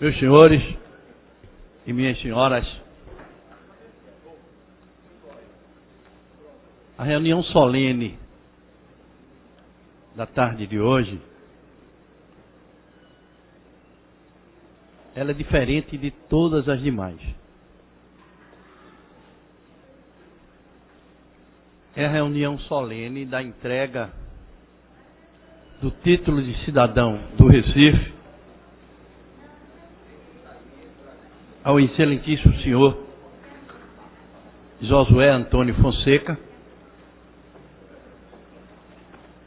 Meus senhores e minhas senhoras, a reunião solene da tarde de hoje, ela é diferente de todas as demais. É a reunião solene da entrega do título de cidadão do Recife ao excelentíssimo senhor Josué Antônio Fonseca,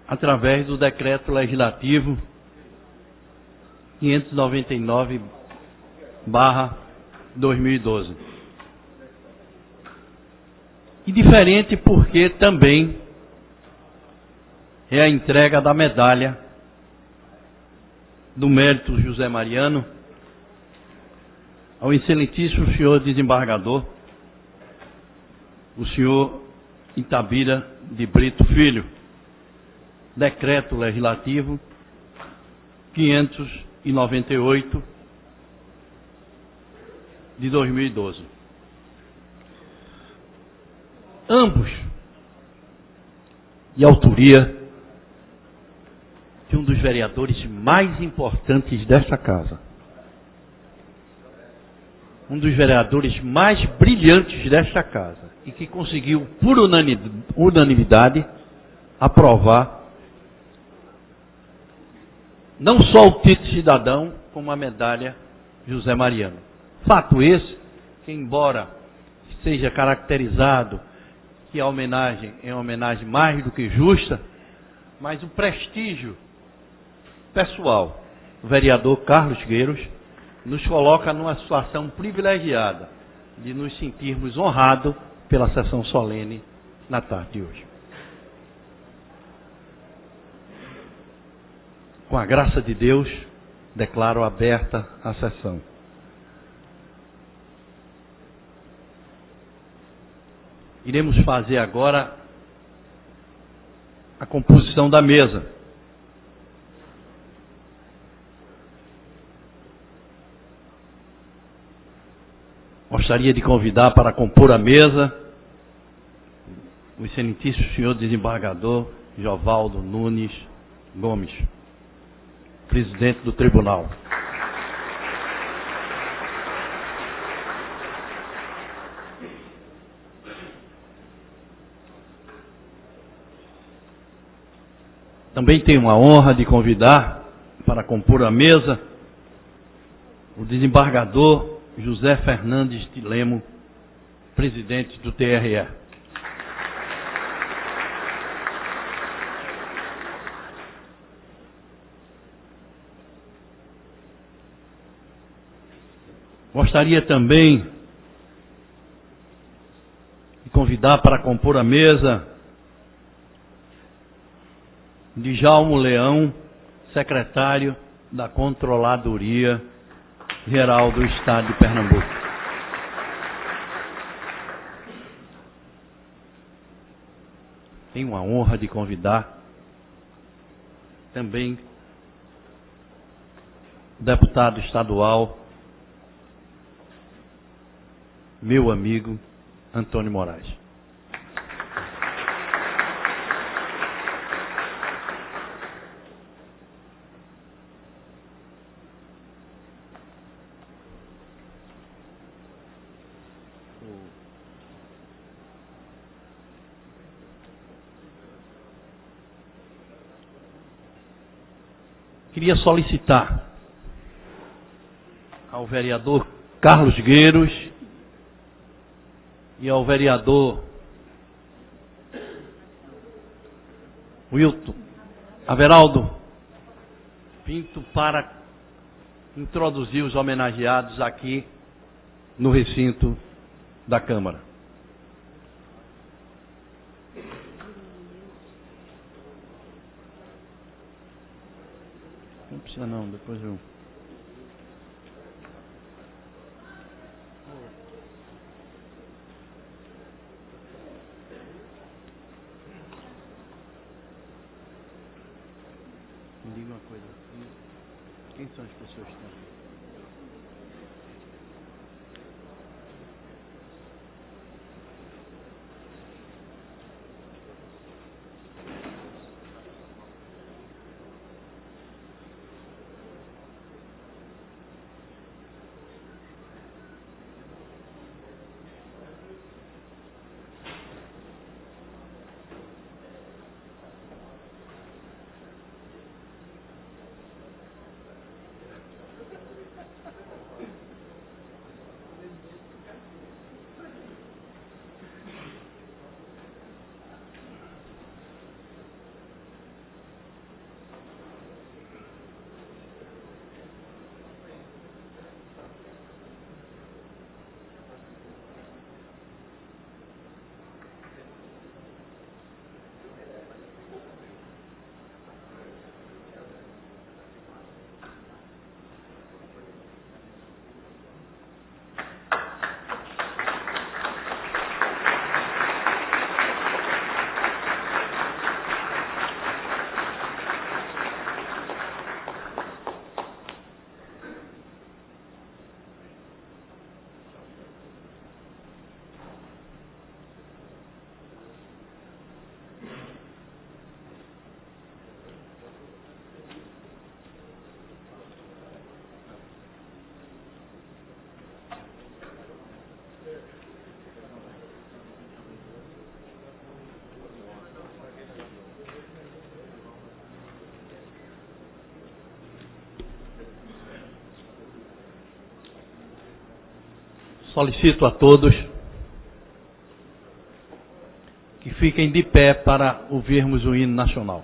através do decreto legislativo 599/2012. E diferente porque também é a entrega da medalha do mérito José Mariano ao excelentíssimo senhor desembargador, o senhor Itabira de Brito Filho, decreto legislativo 598 de 2012. Ambos de autoria de um dos vereadores mais importantes desta casa, um dos vereadores mais brilhantes desta casa e que conseguiu, por unanimidade, aprovar não só o título de cidadão, como a medalha José Mariano. Fato esse que, embora seja caracterizado que a homenagem é uma homenagem mais do que justa, mas o prestígio pessoal do vereador Carlos Gueiros nos coloca numa situação privilegiada de nos sentirmos honrados pela sessão solene na tarde de hoje. Com a graça de Deus, declaro aberta a sessão. Iremos fazer agora a composição da mesa. Gostaria de convidar para compor a mesa o excelentíssimo senhor desembargador Jovaldo Nunes Gomes, presidente do tribunal. Também tenho a honra de convidar para compor a mesa o desembargador José Fernandes de Lemo, presidente do TRE. Gostaria também de convidar para compor a mesa Djalmo Leão, secretário da Controladoria Geral do Estado de Pernambuco. Tenho a honra de convidar também o deputado estadual, meu amigo Antônio Moraes. Queria solicitar ao vereador Carlos Gueiros e ao vereador Wilton Averaldo Pinto para introduzir os homenageados aqui no recinto da Câmara. Não precisa não, depois eu... Me diga uma coisa. Quem são as pessoas que estão aqui? Solicito a todos que fiquem de pé para ouvirmos o hino nacional.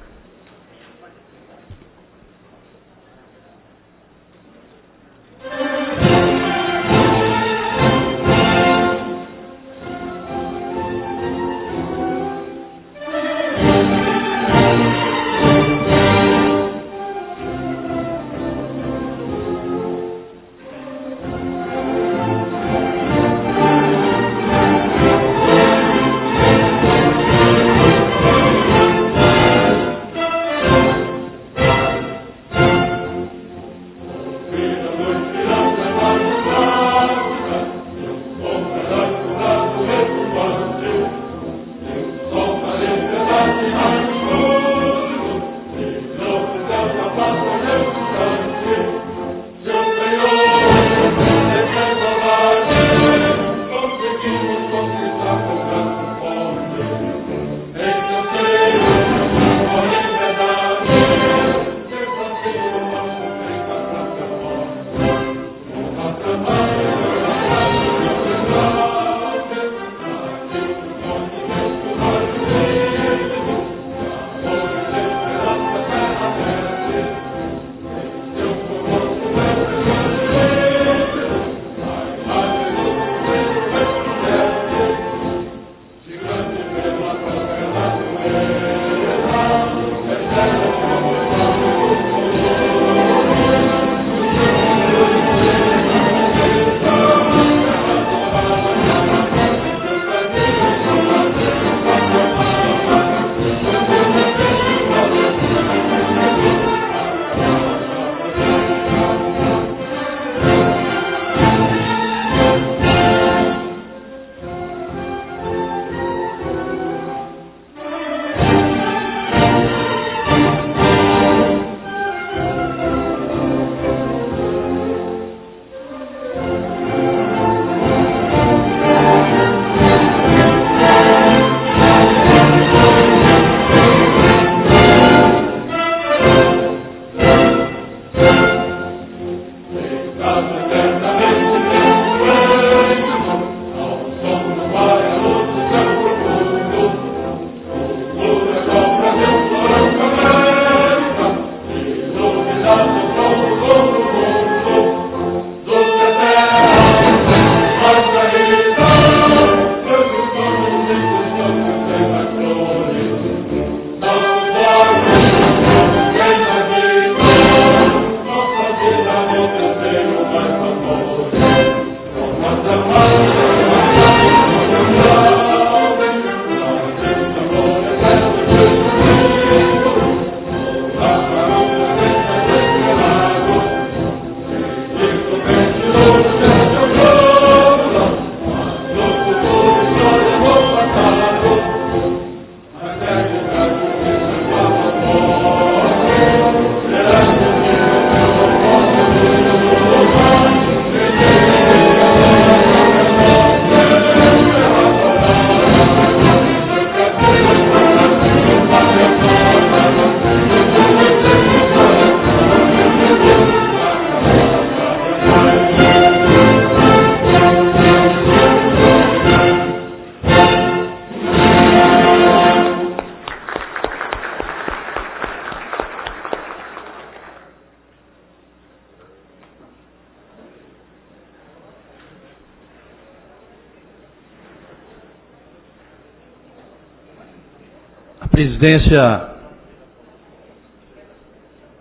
A presidência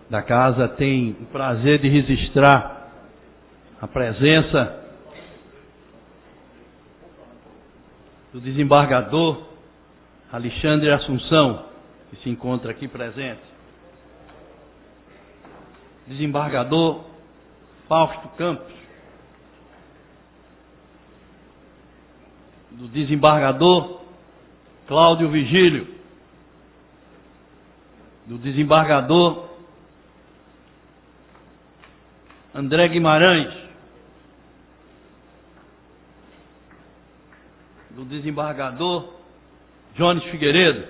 da casa tem o prazer de registrar a presença do desembargador Alexandre Assunção, que se encontra aqui presente. Desembargador Fausto Campos. Do desembargador Cláudio Vigílio. Do desembargador André Guimarães. Do desembargador Jones Figueiredo.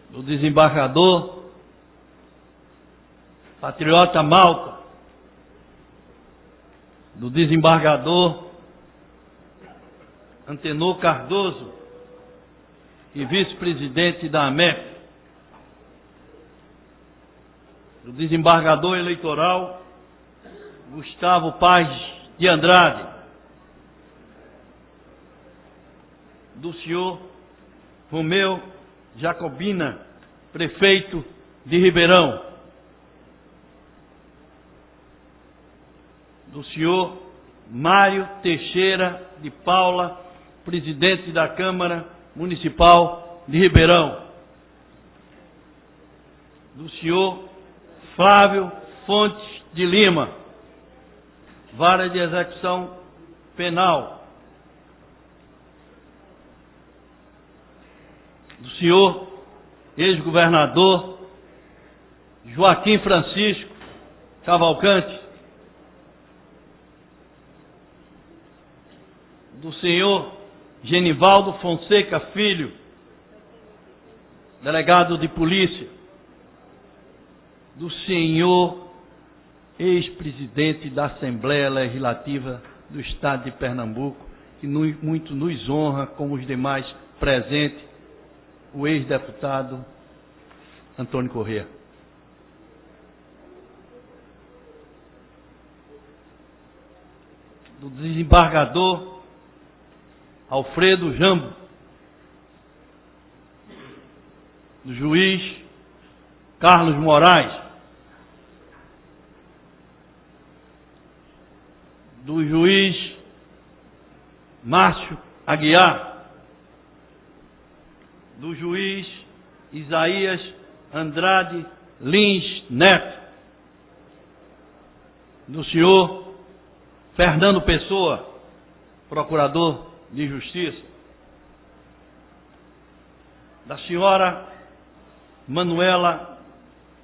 Do desembargador Patriota Malta. do desembargador Antenor Cardoso e vice-presidente da AMEF, do desembargador eleitoral Gustavo Paz de Andrade, do senhor Romeu Jacobina, prefeito de Ribeirão, do senhor Mário Teixeira de Paula, presidente da Câmara Municipal de Ribeirão, do senhor Flávio Fontes de Lima, Vara de Execução Penal, do senhor ex-governador Joaquim Francisco Cavalcante, do senhor Genivaldo Fonseca Filho, delegado de polícia, do senhor ex-presidente da Assembleia Legislativa do Estado de Pernambuco, que muito nos honra, como os demais presentes, o ex-deputado Antônio Corrêa. Do desembargador Alfredo Jambo, do juiz Carlos Moraes, do juiz Márcio Aguiar, do juiz Isaías Andrade Lins Neto, do senhor Fernando Pessoa, procurador de Justiça, da senhora Manuela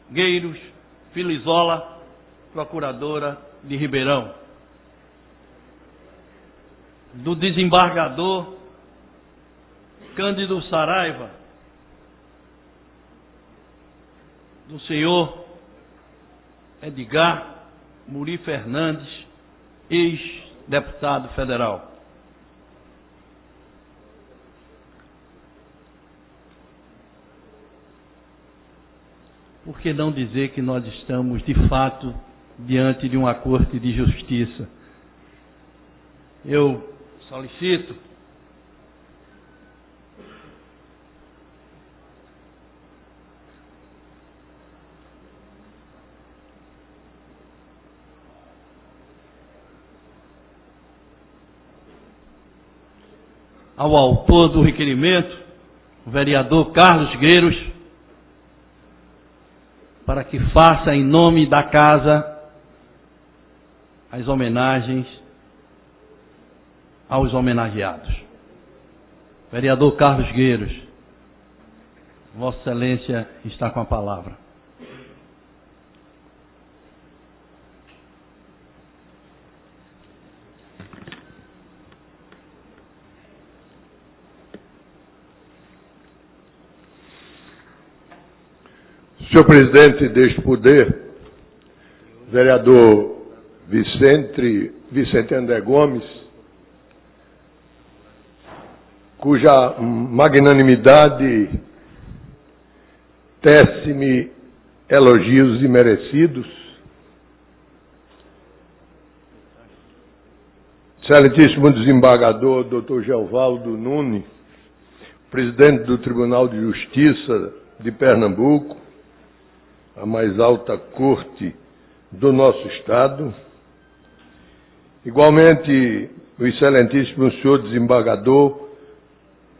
Gueiros Filizola, procuradora de Ribeirão, do desembargador Cândido Saraiva, do senhor Edgar Muri Fernandes, ex-deputado federal. Por que não dizer que nós estamos, de fato, diante de uma corte de justiça? Eu solicito ao autor do requerimento, o vereador Carlos Gueiros, para que faça em nome da casa as homenagens aos homenageados. Vereador Carlos Gueiros, Vossa Excelência está com a palavra. Senhor presidente deste poder, vereador Vicente André Gomes, cuja magnanimidade tece-me elogios imerecidos, excelentíssimo desembargador Dr. Geovaldo Nunes, presidente do Tribunal de Justiça de Pernambuco, a mais alta corte do nosso Estado. Igualmente, o excelentíssimo senhor desembargador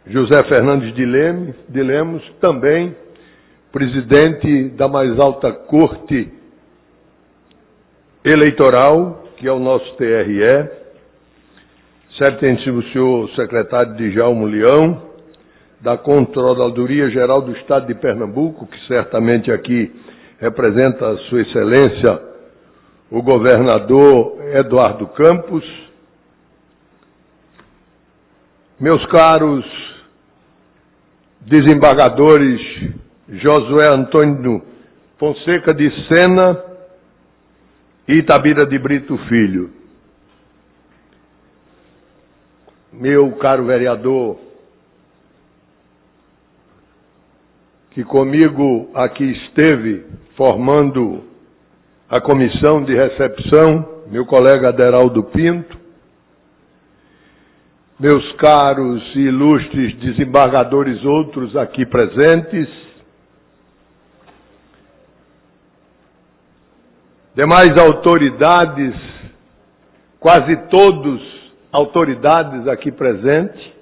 José Fernandes de Lemos, também presidente da mais alta corte eleitoral, que é o nosso TRE, excelentíssimo senhor secretário Djalmo Leão, da Controladoria Geral do Estado de Pernambuco, que certamente aqui representa a sua excelência, o governador Eduardo Campos, meus caros desembargadores Josué Antônio Fonseca de Sena e Itabira de Brito Filho, meu caro vereador, que comigo aqui esteve formando a comissão de recepção, meu colega Aderaldo Pinto, meus caros e ilustres desembargadores outros aqui presentes, demais autoridades, quase todos autoridades aqui presentes,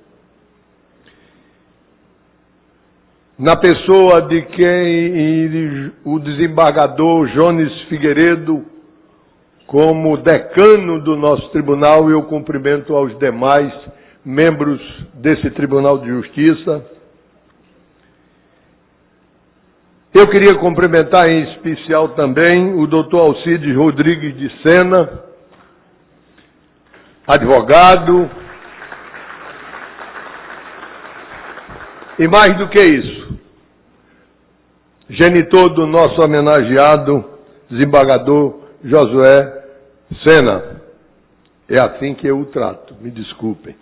na pessoa de quem o desembargador Jones Figueiredo, como decano do nosso tribunal, eu cumprimento aos demais membros desse Tribunal de Justiça. Eu queria cumprimentar em especial também o doutor Alcides Rodrigues de Sena, advogado, e mais do que isso, genitor do nosso homenageado desembargador Josué Sena. É assim que eu o trato, me desculpem.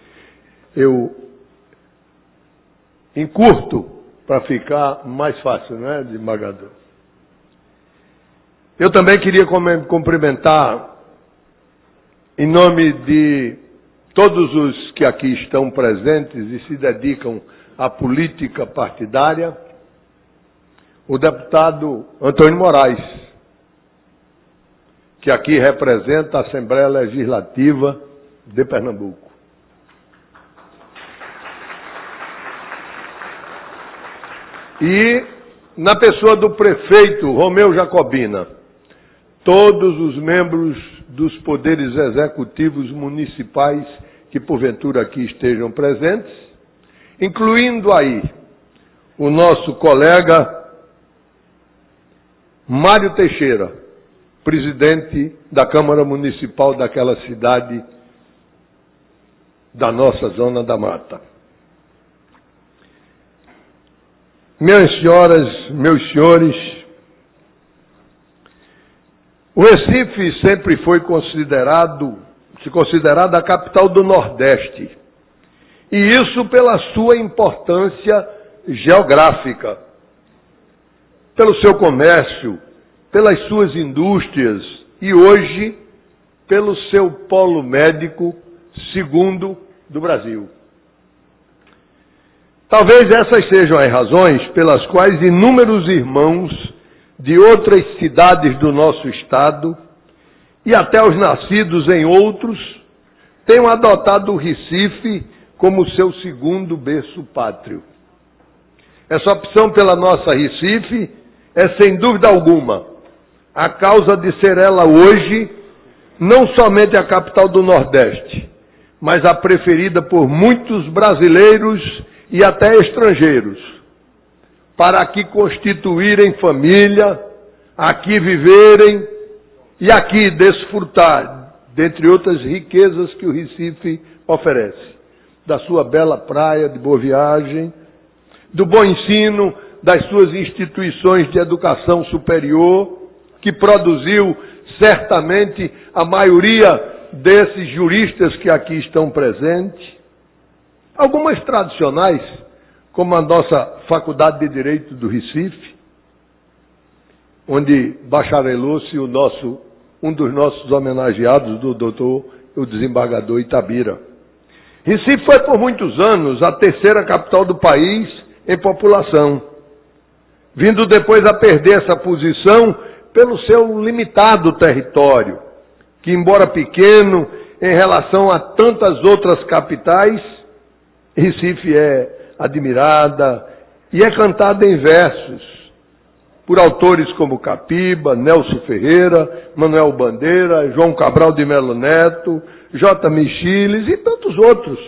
Eu encurto para ficar mais fácil, não é, desembargador? Eu também queria cumprimentar, em nome de todos os que aqui estão presentes e se dedicam à política partidária, o deputado Antônio Moraes, que aqui representa a Assembleia Legislativa de Pernambuco. E, na pessoa do prefeito Romeu Jacobina, todos os membros dos poderes executivos municipais que porventura aqui estejam presentes, incluindo aí o nosso colega Mário Teixeira, presidente da Câmara Municipal daquela cidade da nossa Zona da Mata. Minhas senhoras, meus senhores, o Recife sempre foi se considerado a capital do Nordeste, e isso pela sua importância geográfica, pelo seu comércio, pelas suas indústrias e hoje pelo seu polo médico segundo do Brasil. Talvez essas sejam as razões pelas quais inúmeros irmãos de outras cidades do nosso estado e até os nascidos em outros tenham adotado o Recife como seu segundo berço pátrio. Essa opção pela nossa Recife é, sem dúvida alguma, a causa de ser ela hoje não somente a capital do Nordeste, mas a preferida por muitos brasileiros e até estrangeiros, para aqui constituírem família, aqui viverem e aqui desfrutar, dentre outras riquezas que o Recife oferece, da sua bela praia de Boa Viagem, do bom ensino das suas instituições de educação superior, que produziu certamente a maioria desses juristas que aqui estão presentes, algumas tradicionais, como a nossa Faculdade de Direito do Recife, onde bacharelou-se um dos nossos homenageados, do doutor, o desembargador Itabira. Recife foi por muitos anos a terceira capital do país em população, vindo depois a perder essa posição pelo seu limitado território, que, embora pequeno em relação a tantas outras capitais, Recife é admirada e é cantada em versos por autores como Capiba, Nelson Ferreira, Manuel Bandeira, João Cabral de Melo Neto, J. Michiles e tantos outros.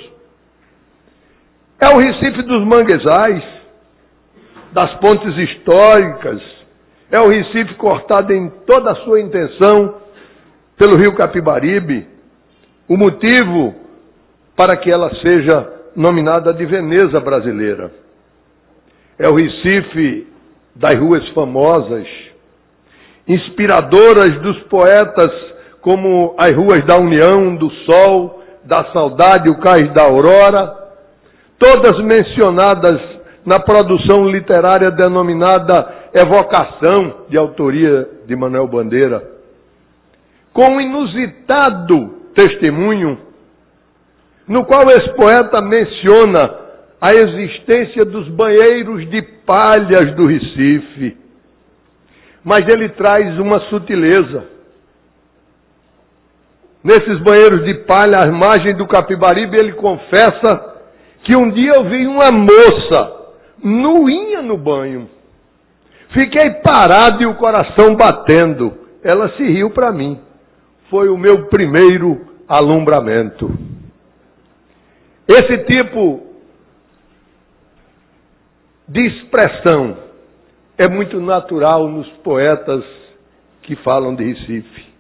É o Recife dos manguezais, das pontes históricas, é o Recife cortado em toda a sua intenção pelo rio Capibaribe, o motivo para que ela seja nominada de Veneza brasileira. É o Recife das ruas famosas, inspiradoras dos poetas como as ruas da União, do Sol, da Saudade, o Cais da Aurora, todas mencionadas na produção literária denominada Evocação, de autoria de Manuel Bandeira, com um inusitado testemunho, no qual esse poeta menciona a existência dos banheiros de palhas do Recife. Mas ele traz uma sutileza. Nesses banheiros de palha, à margem do Capibaribe, ele confessa que um dia eu vi uma moça nuinha no banho. Fiquei parado e o coração batendo. Ela se riu para mim. Foi o meu primeiro alumbramento. Esse tipo de expressão é muito natural nos poetas que falam de Recife.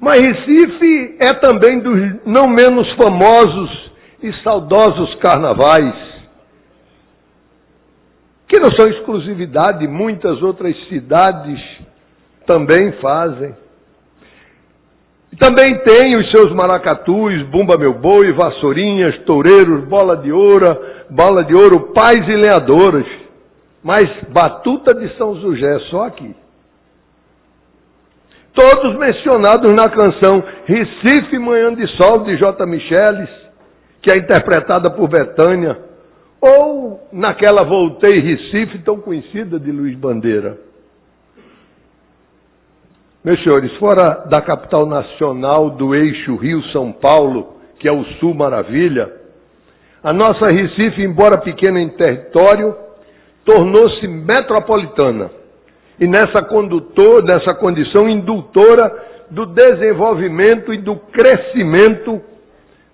Mas Recife é também dos não menos famosos e saudosos carnavais, que não são exclusividade, muitas outras cidades também fazem. Também tem os seus maracatus, Bumba Meu Boi, Vassourinhas, Toureiros, Bola de Ouro, Pais e Lenhadoras. Mas Batuta de São José, só aqui. Todos mencionados na canção Recife, Manhã de Sol, de J. Michelis, que é interpretada por Betânia, ou naquela Voltei Recife, tão conhecida de Luiz Bandeira. Meus senhores, fora da capital nacional do eixo Rio-São Paulo, que é o Sul Maravilha, a nossa Recife, embora pequena em território, tornou-se metropolitana. E nessa condição indutora do desenvolvimento e do crescimento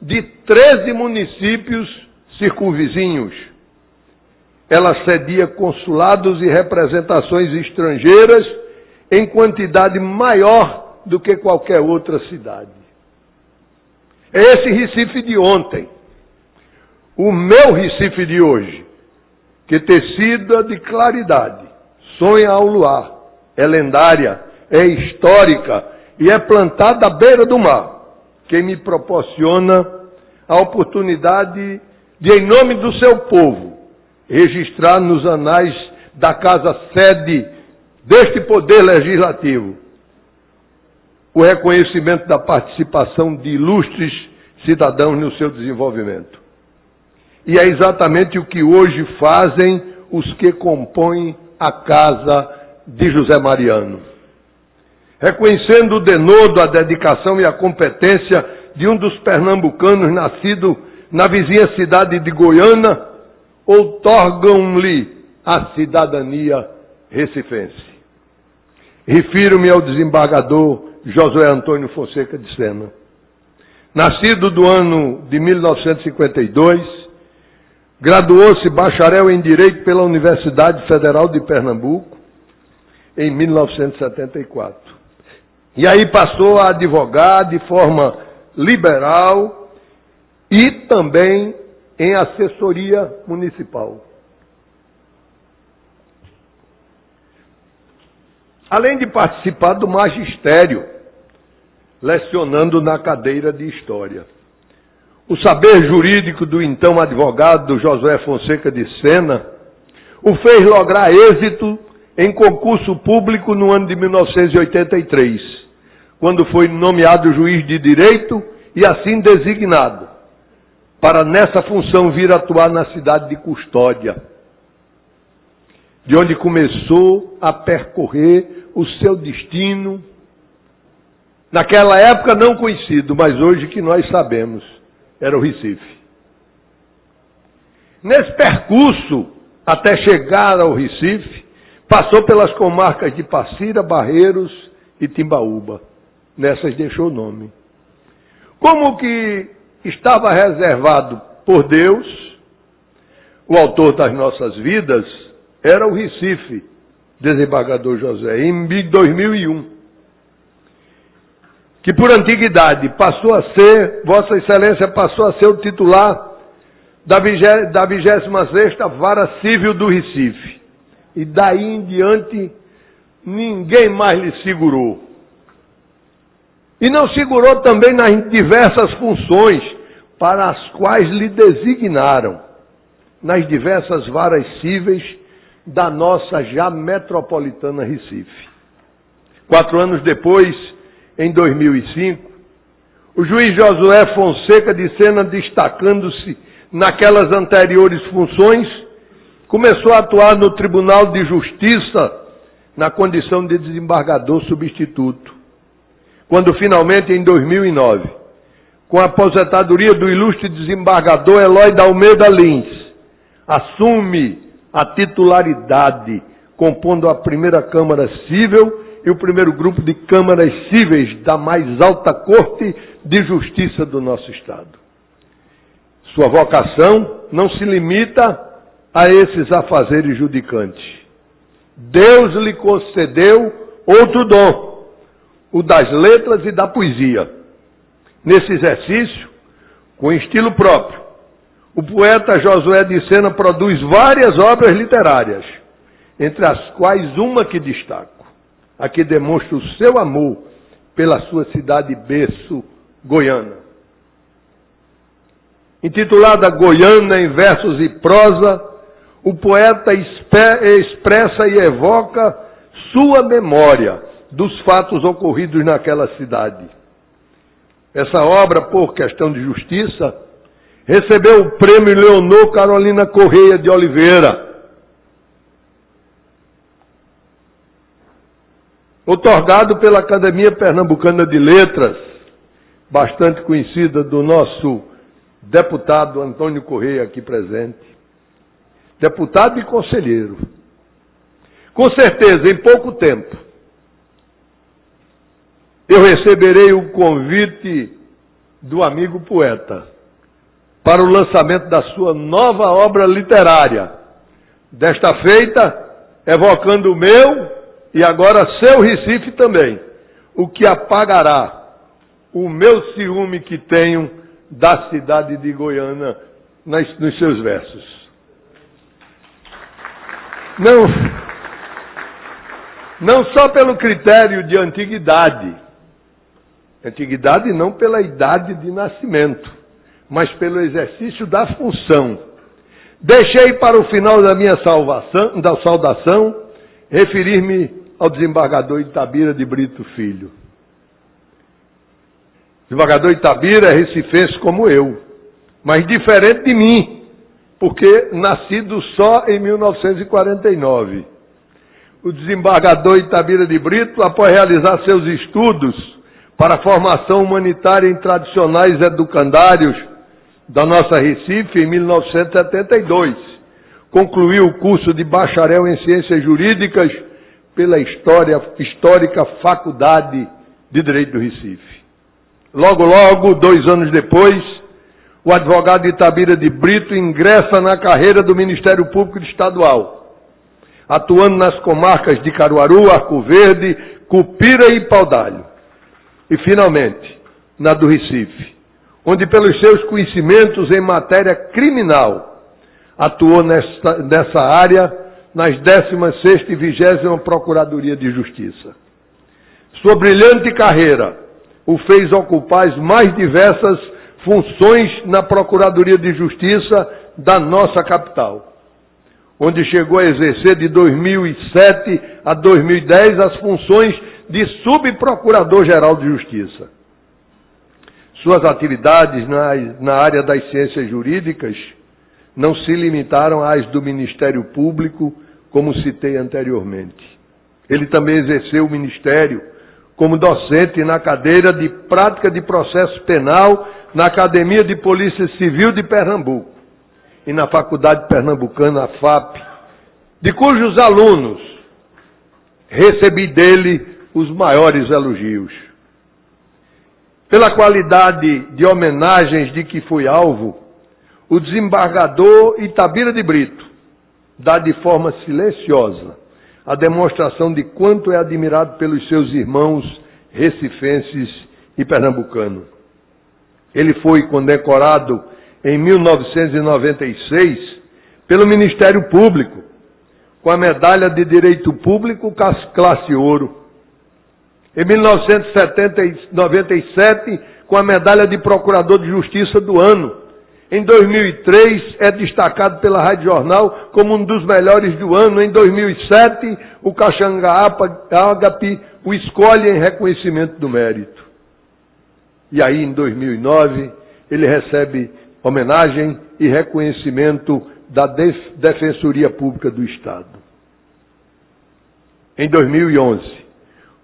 de 13 municípios circunvizinhos. Ela cedia consulados e representações estrangeiras em quantidade maior do que qualquer outra cidade. É esse Recife de ontem, o meu Recife de hoje, que tecida de claridade, sonha ao luar, é lendária, é histórica e é plantada à beira do mar, que me proporciona a oportunidade de, em nome do seu povo, registrar nos anais da casa sede deste poder legislativo o reconhecimento da participação de ilustres cidadãos no seu desenvolvimento. E é exatamente o que hoje fazem os que compõem a casa de José Mariano. Reconhecendo o denodo, a dedicação e a competência de um dos pernambucanos nascido na vizinha cidade de Goiânia, outorgam-lhe a cidadania recifense. Refiro-me ao desembargador Josué Antônio Fonseca de Sena. Nascido do ano de 1952, graduou-se bacharel em Direito pela Universidade Federal de Pernambuco em 1974. E aí passou a advogar de forma liberal e também em assessoria municipal. Além de participar do magistério, lecionando na cadeira de História. O saber jurídico do então advogado Josué Fonseca de Sena o fez lograr êxito em concurso público no ano de 1983, quando foi nomeado juiz de direito e assim designado, para nessa função vir atuar na cidade de Custódia, de onde começou a percorrer o seu destino, naquela época não conhecido, mas hoje que nós sabemos, era o Recife. Nesse percurso, até chegar ao Recife, passou pelas comarcas de Passira, Barreiros e Timbaúba. Nessas deixou o nome. Como que estava reservado por Deus, o autor das nossas vidas, era o Recife, desembargador José, em 2001. Que por antiguidade passou a ser, Vossa Excelência passou a ser o titular da 26ª Vara Civil do Recife. E daí em diante, ninguém mais lhe segurou. E não segurou também nas diversas funções para as quais lhe designaram, nas diversas varas cíveis da nossa já metropolitana Recife. 4 anos depois, em 2005, o juiz Josué Fonseca de Sena, destacando-se naquelas anteriores funções, começou a atuar no Tribunal de Justiça na condição de desembargador substituto. Quando finalmente, em 2009, com a aposentadoria do ilustre desembargador Eloy da Almeida Lins, assume a titularidade, compondo a primeira Câmara Cível e o primeiro grupo de câmaras cíveis da mais alta Corte de Justiça do nosso Estado. Sua vocação não se limita a esses afazeres judicantes. Deus lhe concedeu outro dom, o das letras e da poesia. Nesse exercício, com estilo próprio, o poeta Josué de Sena produz várias obras literárias, entre as quais uma que destaco, a que demonstra o seu amor pela sua cidade berço, Goiânia. Intitulada Goiânia em versos e prosa, o poeta expressa e evoca sua memória dos fatos ocorridos naquela cidade. Essa obra, por questão de justiça, recebeu o prêmio Leonor Carolina Correia de Oliveira, otorgado pela Academia Pernambucana de Letras, bastante conhecida do nosso deputado Antônio Correia, aqui presente. Deputado e conselheiro. Com certeza, em pouco tempo, eu receberei o convite do amigo poeta para o lançamento da sua nova obra literária, desta feita, evocando o meu e agora seu Recife também, o que apagará o meu ciúme que tenho da cidade de Goiânia nos seus versos. Não só pelo critério de antiguidade não pela idade de nascimento, mas pelo exercício da função. Deixei para o final da minha saudação referir-me ao desembargador Itabira de Brito Filho. O desembargador Itabira é recifense como eu, mas diferente de mim, porque nascido só em 1949. O desembargador Itabira de Brito, após realizar seus estudos para a formação humanitária em tradicionais educandários da nossa Recife, em 1972, concluiu o curso de bacharel em Ciências Jurídicas pela histórica Faculdade de Direito do Recife. Logo, 2 anos depois, o advogado Itabira de Brito ingressa na carreira do Ministério Público Estadual, atuando nas comarcas de Caruaru, Arco Verde, Cupira e Paudalho. E, finalmente, na do Recife, onde, pelos seus conhecimentos em matéria criminal, atuou nessa área nas 16ª e 20ª Procuradoria de Justiça. Sua brilhante carreira o fez ocupar as mais diversas funções na Procuradoria de Justiça da nossa capital, onde chegou a exercer de 2007 a 2010 as funções de Subprocurador-Geral de Justiça. Suas atividades na área das ciências jurídicas não se limitaram às do Ministério Público, como citei anteriormente. Ele também exerceu o ministério como docente na cadeira de Prática de Processo Penal na Academia de Polícia Civil de Pernambuco e na Faculdade Pernambucana, a FAP, de cujos alunos recebi dele os maiores elogios. Pela qualidade de homenagens de que fui alvo, o desembargador Itabira de Brito dá de forma silenciosa a demonstração de quanto é admirado pelos seus irmãos recifenses e pernambucanos. Ele foi condecorado em 1996 pelo Ministério Público com a Medalha de Direito Público classe Ouro. Em 1997, com a medalha de Procurador de Justiça do Ano. Em 2003, é destacado pela Rádio Jornal como um dos melhores do ano. Em 2007, o Caxanga Ágape o escolhe em reconhecimento do mérito. E aí, em 2009, ele recebe homenagem e reconhecimento da Defensoria Pública do Estado. Em 2011,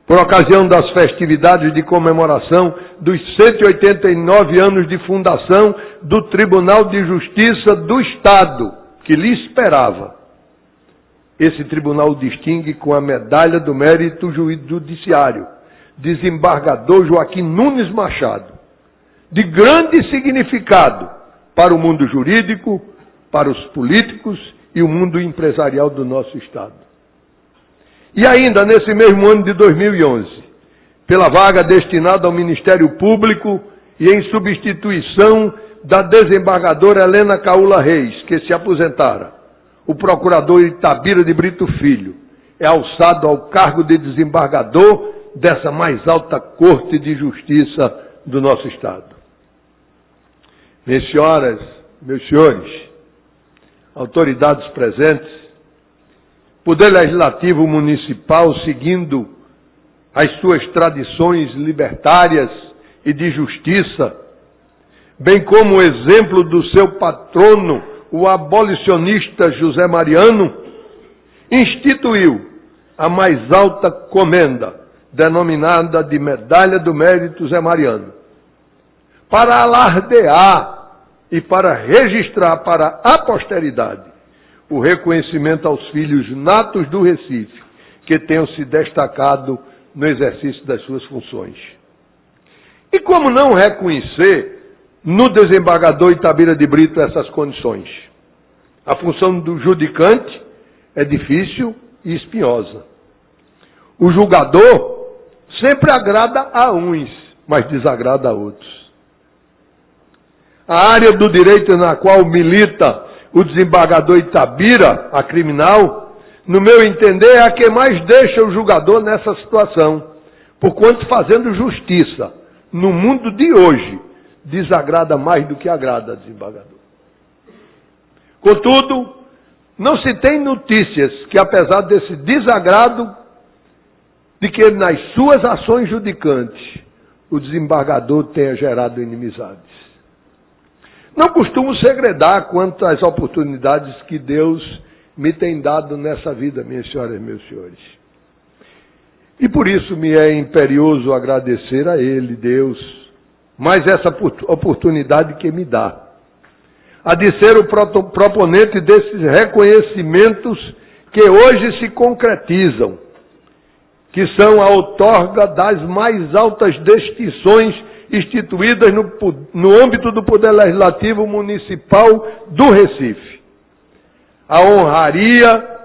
por ocasião das festividades de comemoração dos 189 anos de fundação do Tribunal de Justiça do Estado, que lhe esperava. Esse tribunal distingue com a Medalha do Mérito Judiciário, desembargador Joaquim Nunes Machado, de grande significado para o mundo jurídico, para os políticos e o mundo empresarial do nosso Estado. E ainda nesse mesmo ano de 2011, pela vaga destinada ao Ministério Público e em substituição da desembargadora Helena Caula Reis, que se aposentara, o procurador Itabira de Brito Filho é alçado ao cargo de desembargador dessa mais alta Corte de Justiça do nosso Estado. Minhas senhoras, meus senhores, autoridades presentes, Poder Legislativo Municipal, seguindo as suas tradições libertárias e de justiça, bem como o exemplo do seu patrono, o abolicionista José Mariano, instituiu a mais alta comenda, denominada de Medalha do Mérito Zé Mariano, para alardear e para registrar para a posteridade o reconhecimento aos filhos natos do Recife, que tenham se destacado no exercício das suas funções. E como não reconhecer no desembargador Itabira de Brito essas condições? A função do judicante é difícil e espinhosa. O julgador sempre agrada a uns, mas desagrada a outros. A área do direito na qual milita o desembargador Itabira, a criminal, no meu entender, é a que mais deixa o julgador nessa situação, porquanto fazendo justiça no mundo de hoje, desagrada mais do que agrada a desembargador. Contudo, não se tem notícias que, apesar desse desagrado, de que nas suas ações judicantes, o desembargador tenha gerado inimizades. Não costumo segredar quanto às oportunidades que Deus me tem dado nessa vida, minhas senhoras e meus senhores. E por isso me é imperioso agradecer a Ele, Deus, mais essa oportunidade que me dá, a de ser o proponente desses reconhecimentos que hoje se concretizam, que são a outorga das mais altas distinções instituídas no âmbito do Poder Legislativo Municipal do Recife. A honraria,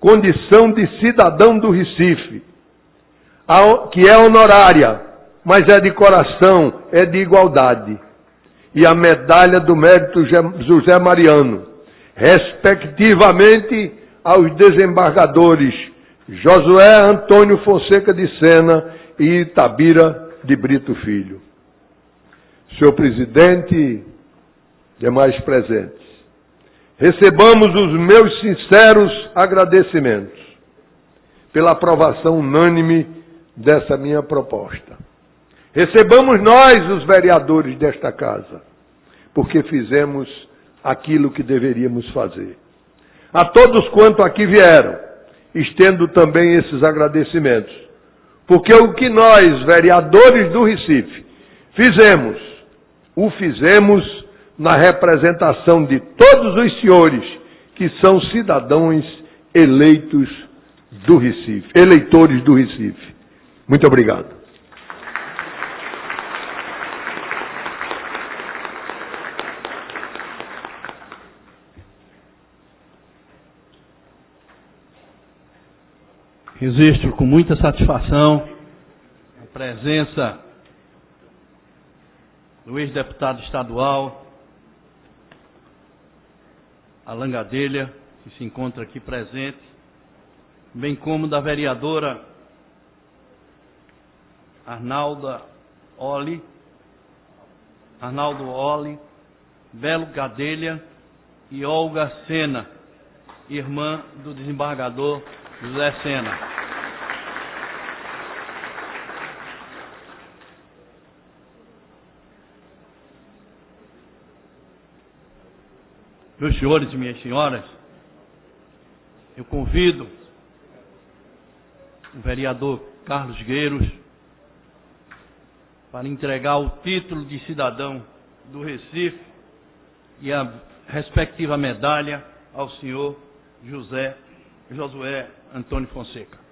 condição de cidadão do Recife, que é honorária, mas é de coração, é de igualdade. E a Medalha do Mérito José Mariano, respectivamente aos desembargadores Josué Antônio Fonseca de Sena e Itabira de Brito Filho. Senhor presidente, demais presentes, recebamos os meus sinceros agradecimentos pela aprovação unânime dessa minha proposta. Recebamos nós, os vereadores desta casa, porque fizemos aquilo que deveríamos fazer. A todos quanto aqui vieram, estendo também esses agradecimentos, porque o que nós, vereadores do Recife, o fizemos na representação de todos os senhores que são cidadãos eleitos do Recife, eleitores do Recife. Muito obrigado. Registro com muita satisfação a presença do ex-deputado estadual Alan Gadelha, que se encontra aqui presente, bem como da vereadora Arnaldo Oli, Belo Gadelha e Olga Sena, irmã do desembargador José Sena. Meus senhores e minhas senhoras, eu convido o vereador Carlos Gueiros para entregar o título de cidadão do Recife e a respectiva medalha ao senhor Josué Antônio Fonseca.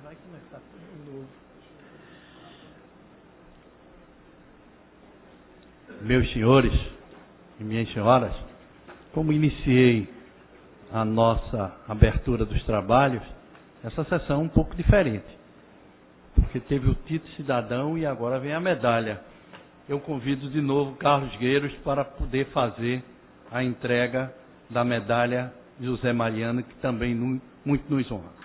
Vai começar tudo de novo. Meus senhores e minhas senhoras, como iniciei a nossa abertura dos trabalhos, essa sessão é um pouco diferente, porque teve o título de cidadão e agora vem a medalha. Eu convido de novo Carlos Gueiros para poder fazer a entrega da medalha José Mariano, que também muito nos honra.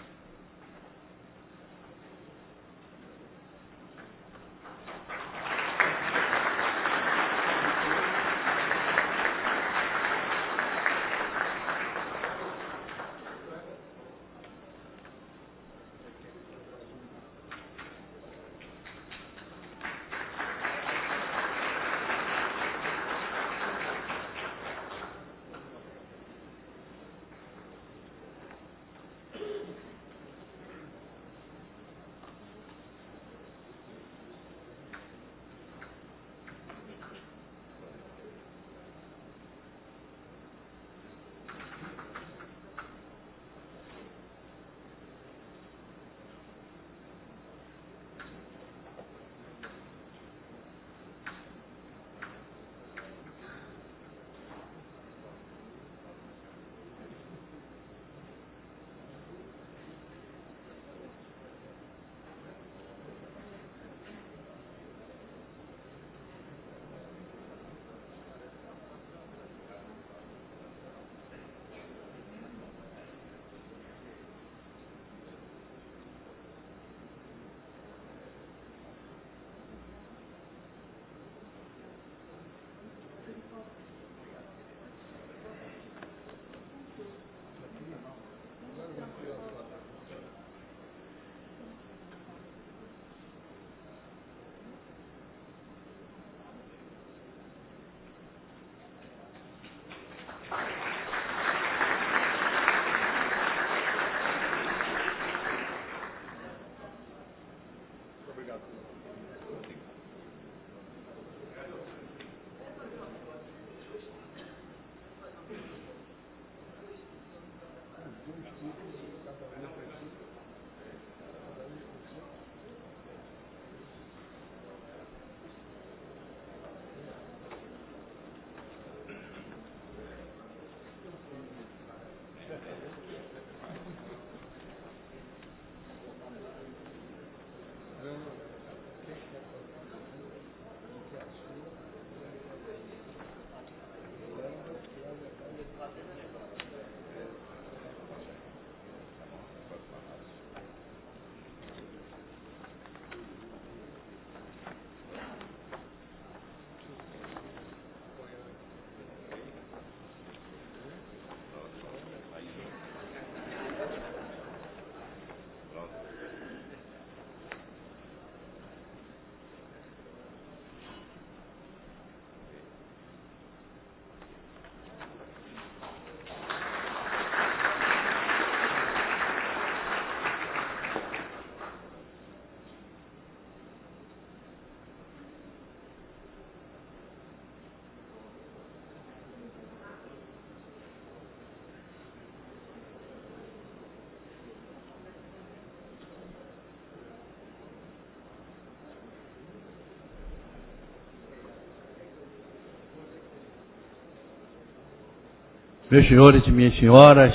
Meus senhores e minhas senhoras,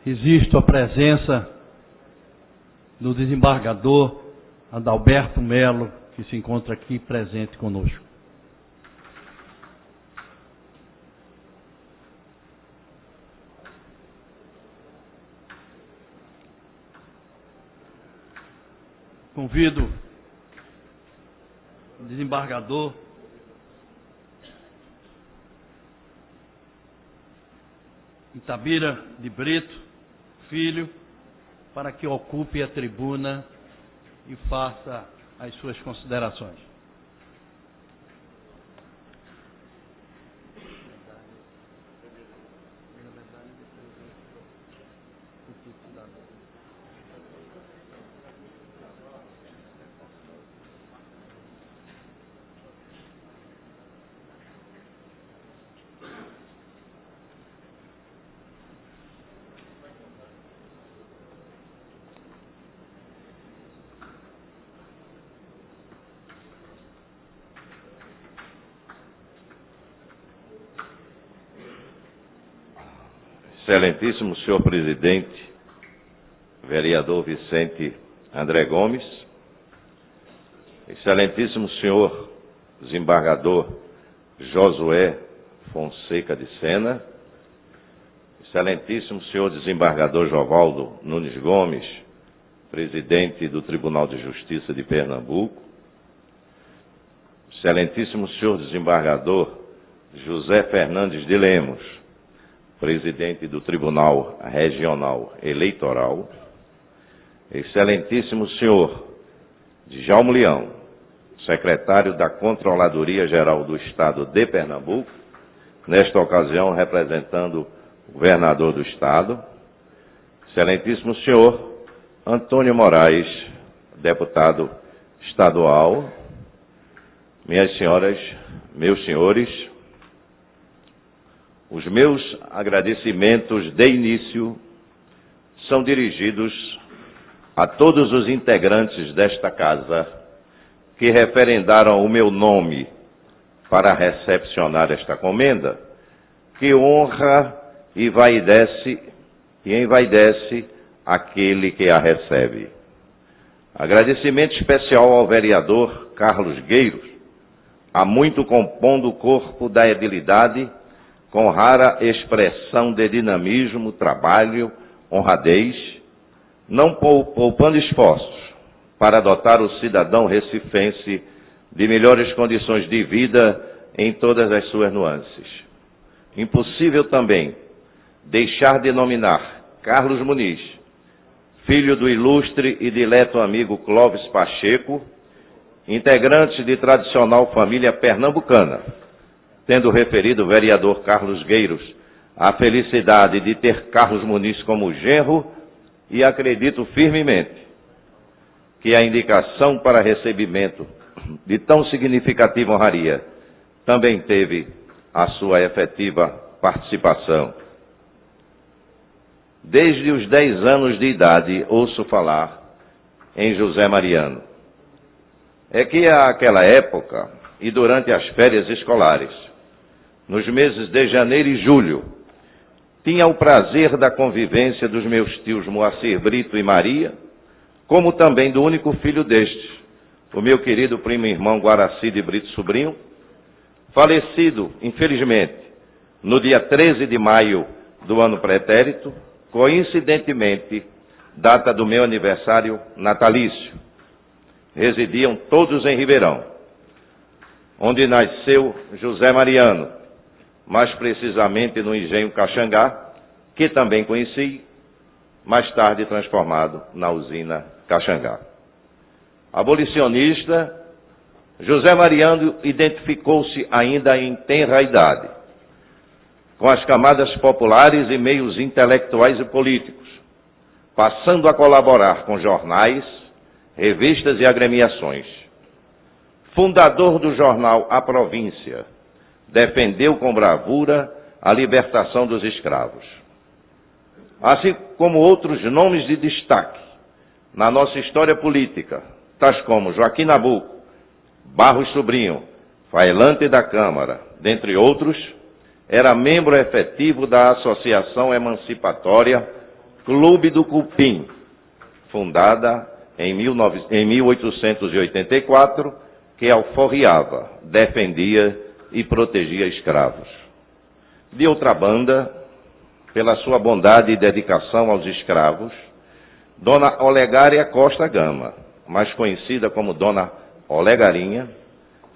registro a presença do desembargador Adalberto Melo, que se encontra aqui presente conosco. Convido o desembargador Itabira de Brito Filho para que ocupe a tribuna e faça as suas considerações. Excelentíssimo senhor presidente, vereador Vicente André Gomes, excelentíssimo senhor desembargador Josué Fonseca de Sena, excelentíssimo senhor desembargador Jovaldo Nunes Gomes, presidente do Tribunal de Justiça de Pernambuco, excelentíssimo senhor desembargador José Fernandes de Lemos, presidente do Tribunal Regional Eleitoral, excelentíssimo senhor Djalma Leão, secretário da Controladoria Geral do Estado de Pernambuco, nesta ocasião representando o governador do Estado, excelentíssimo senhor Antônio Moraes, deputado estadual, minhas senhoras, meus senhores, os meus agradecimentos de início são dirigidos a todos os integrantes desta casa que referendaram o meu nome para recepcionar esta comenda, que honra e envaidece aquele que a recebe. Agradecimento especial ao vereador Carlos Gueiros, há muito compondo o corpo da edilidade, com rara expressão de dinamismo, trabalho, honradez, não poupando esforços para dotar o cidadão recifense de melhores condições de vida em todas as suas nuances. Impossível também deixar de nominar Carlos Muniz, filho do ilustre e dileto amigo Clóvis Pacheco, integrante de tradicional família pernambucana, tendo referido o vereador Carlos Gueiros a felicidade de ter Carlos Muniz como genro, e acredito firmemente que a indicação para recebimento de tão significativa honraria também teve a sua efetiva participação. Desde os 10 anos de idade ouço falar em José Mariano. É que àquela época e durante as férias escolares, nos meses de janeiro e julho, tinha o prazer da convivência dos meus tios Moacir Brito e Maria, como também do único filho destes, o meu querido primo irmão Guaraci de Brito Sobrinho, falecido, infelizmente, no dia 13 de maio do ano pretérito, coincidentemente, data do meu aniversário natalício. Residiam todos em Ribeirão, onde nasceu José Mariano, mais precisamente no engenho Caxangá, que também conheci, mais tarde transformado na usina Caxangá. Abolicionista, José Mariano identificou-se ainda em tenra idade com as camadas populares e meios intelectuais e políticos, passando a colaborar com jornais, revistas e agremiações. Fundador do jornal A Província, defendeu com bravura a libertação dos escravos. Assim como outros nomes de destaque na nossa história política, tais como Joaquim Nabuco, Barros Sobrinho, Faelante da Câmara, dentre outros, era membro efetivo da Associação Emancipatória Clube do Cupim, fundada em 1884, que alforriava, defendia e protegia escravos. De outra banda, pela sua bondade e dedicação aos escravos, Dona Olegária Costa Gama, mais conhecida como Dona Olegarinha,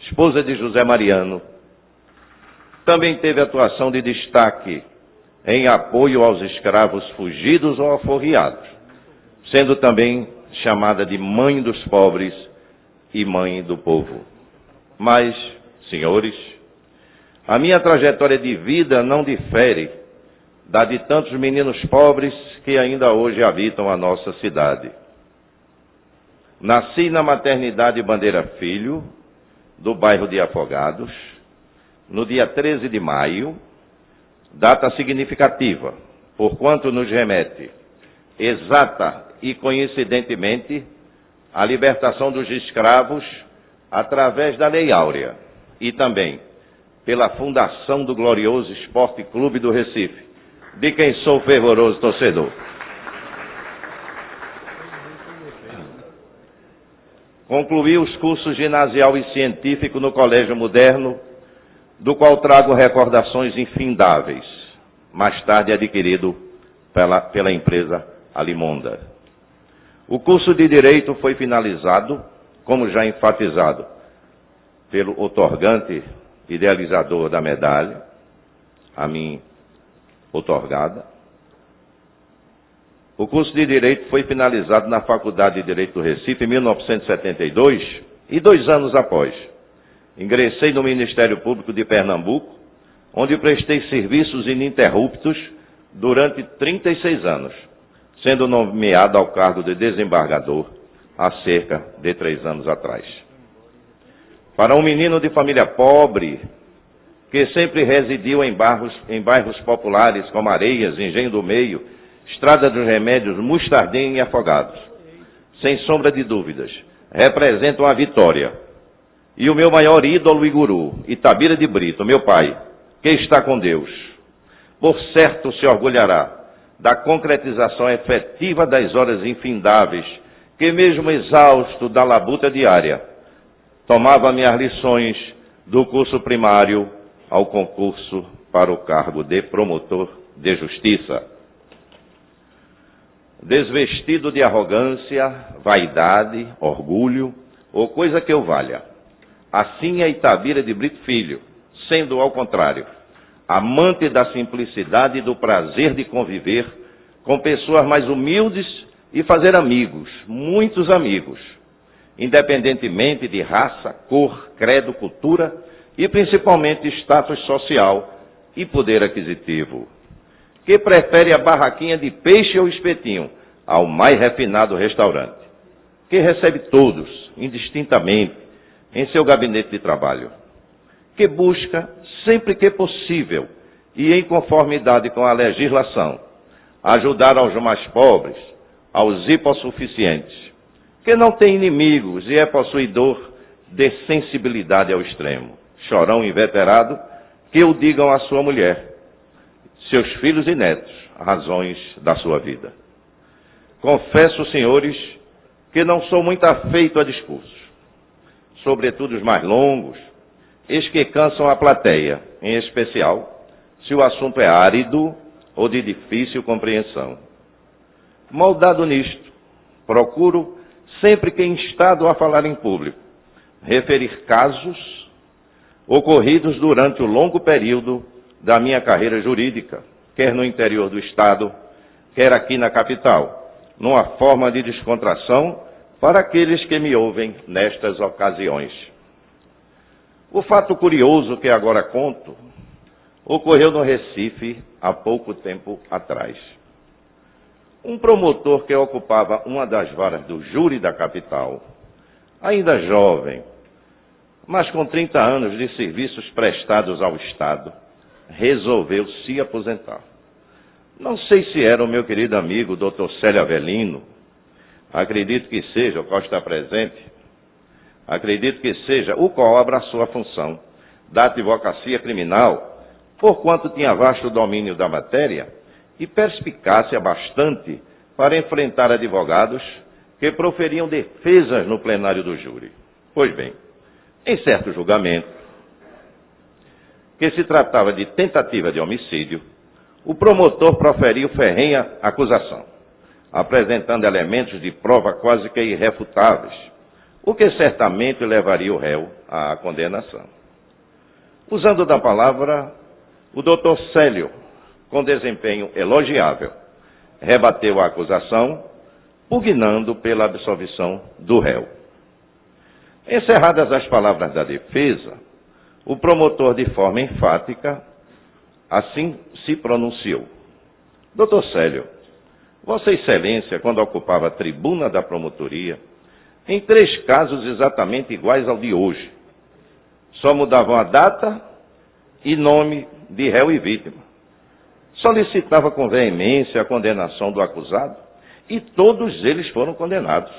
esposa de José Mariano, também teve atuação de destaque em apoio aos escravos fugidos ou alforriados, sendo também chamada de mãe dos pobres e mãe do povo. Mas, senhores, a minha trajetória de vida não difere da de tantos meninos pobres que ainda hoje habitam a nossa cidade. Nasci na maternidade Bandeira Filho, do bairro de Afogados, no dia 13 de maio, data significativa, porquanto nos remete, exata e coincidentemente, à libertação dos escravos através da Lei Áurea e também pela fundação do glorioso Esporte Clube do Recife, de quem sou fervoroso torcedor. Concluí os cursos ginasial e científico no Colégio Moderno, do qual trago recordações infindáveis, mais tarde adquirido pela empresa Alimonda. O curso de Direito foi finalizado, como já enfatizado, pelo outorgante idealizador da medalha, a mim outorgada. O curso de Direito foi finalizado na Faculdade de Direito do Recife em 1972 e 2 anos após, ingressei no Ministério Público de Pernambuco, onde prestei serviços ininterruptos durante 36 anos, sendo nomeado ao cargo de desembargador há cerca de 3 anos atrás. Para um menino de família pobre, que sempre residiu em bairros populares como Areias, Engenho do Meio, Estrada dos Remédios, Mostardinha e Afogados, sem sombra de dúvidas, representam a vitória. E o meu maior ídolo e guru, Itabira de Brito, meu pai, que está com Deus, por certo se orgulhará da concretização efetiva das horas infindáveis, que mesmo exausto da labuta diária, tomava minhas lições do curso primário ao concurso para o cargo de promotor de justiça. Desvestido de arrogância, vaidade, orgulho, ou coisa que eu valha, assim é Itabira de Brito Filho, sendo ao contrário, amante da simplicidade e do prazer de conviver com pessoas mais humildes e fazer amigos, muitos amigos, independentemente de raça, cor, credo, cultura e principalmente status social e poder aquisitivo, que prefere a barraquinha de peixe ou espetinho ao mais refinado restaurante, que recebe todos, indistintamente, em seu gabinete de trabalho, que busca, sempre que possível e em conformidade com a legislação, ajudar aos mais pobres, aos hipossuficientes, que não tem inimigos e é possuidor de sensibilidade ao extremo, chorão inveterado, que o digam à sua mulher, seus filhos e netos, razões da sua vida. Confesso, senhores, que não sou muito afeito a discursos, sobretudo os mais longos, eis que cansam a plateia, em especial se o assunto é árido ou de difícil compreensão. Moldado nisto, procuro, sempre que instado a falar em público, referir casos ocorridos durante o longo período da minha carreira jurídica, quer no interior do Estado, quer aqui na capital, numa forma de descontração para aqueles que me ouvem nestas ocasiões. O fato curioso que agora conto ocorreu no Recife há pouco tempo atrás. Um promotor que ocupava uma das varas do júri da capital, ainda jovem, mas com 30 anos de serviços prestados ao Estado, resolveu se aposentar. Não sei se era o meu querido amigo Dr. Célio Avelino, acredito que seja, o qual está presente, acredito que seja o qual abraçou a função da advocacia criminal porquanto tinha vasto domínio da matéria e perspicácia bastante para enfrentar advogados que proferiam defesas no plenário do júri. Pois bem, em certo julgamento, que se tratava de tentativa de homicídio, o promotor proferiu ferrenha acusação, apresentando elementos de prova quase que irrefutáveis, o que certamente levaria o réu à condenação. Usando da palavra, o doutor Célio, com desempenho elogiável, rebateu a acusação, pugnando pela absolvição do réu. Encerradas as palavras da defesa, o promotor, de forma enfática, assim se pronunciou: Doutor Célio, Vossa Excelência, quando ocupava a tribuna da promotoria, em 3 casos exatamente iguais ao de hoje, só mudavam a data e nome de réu e vítima. Solicitava com veemência a condenação do acusado e todos eles foram condenados.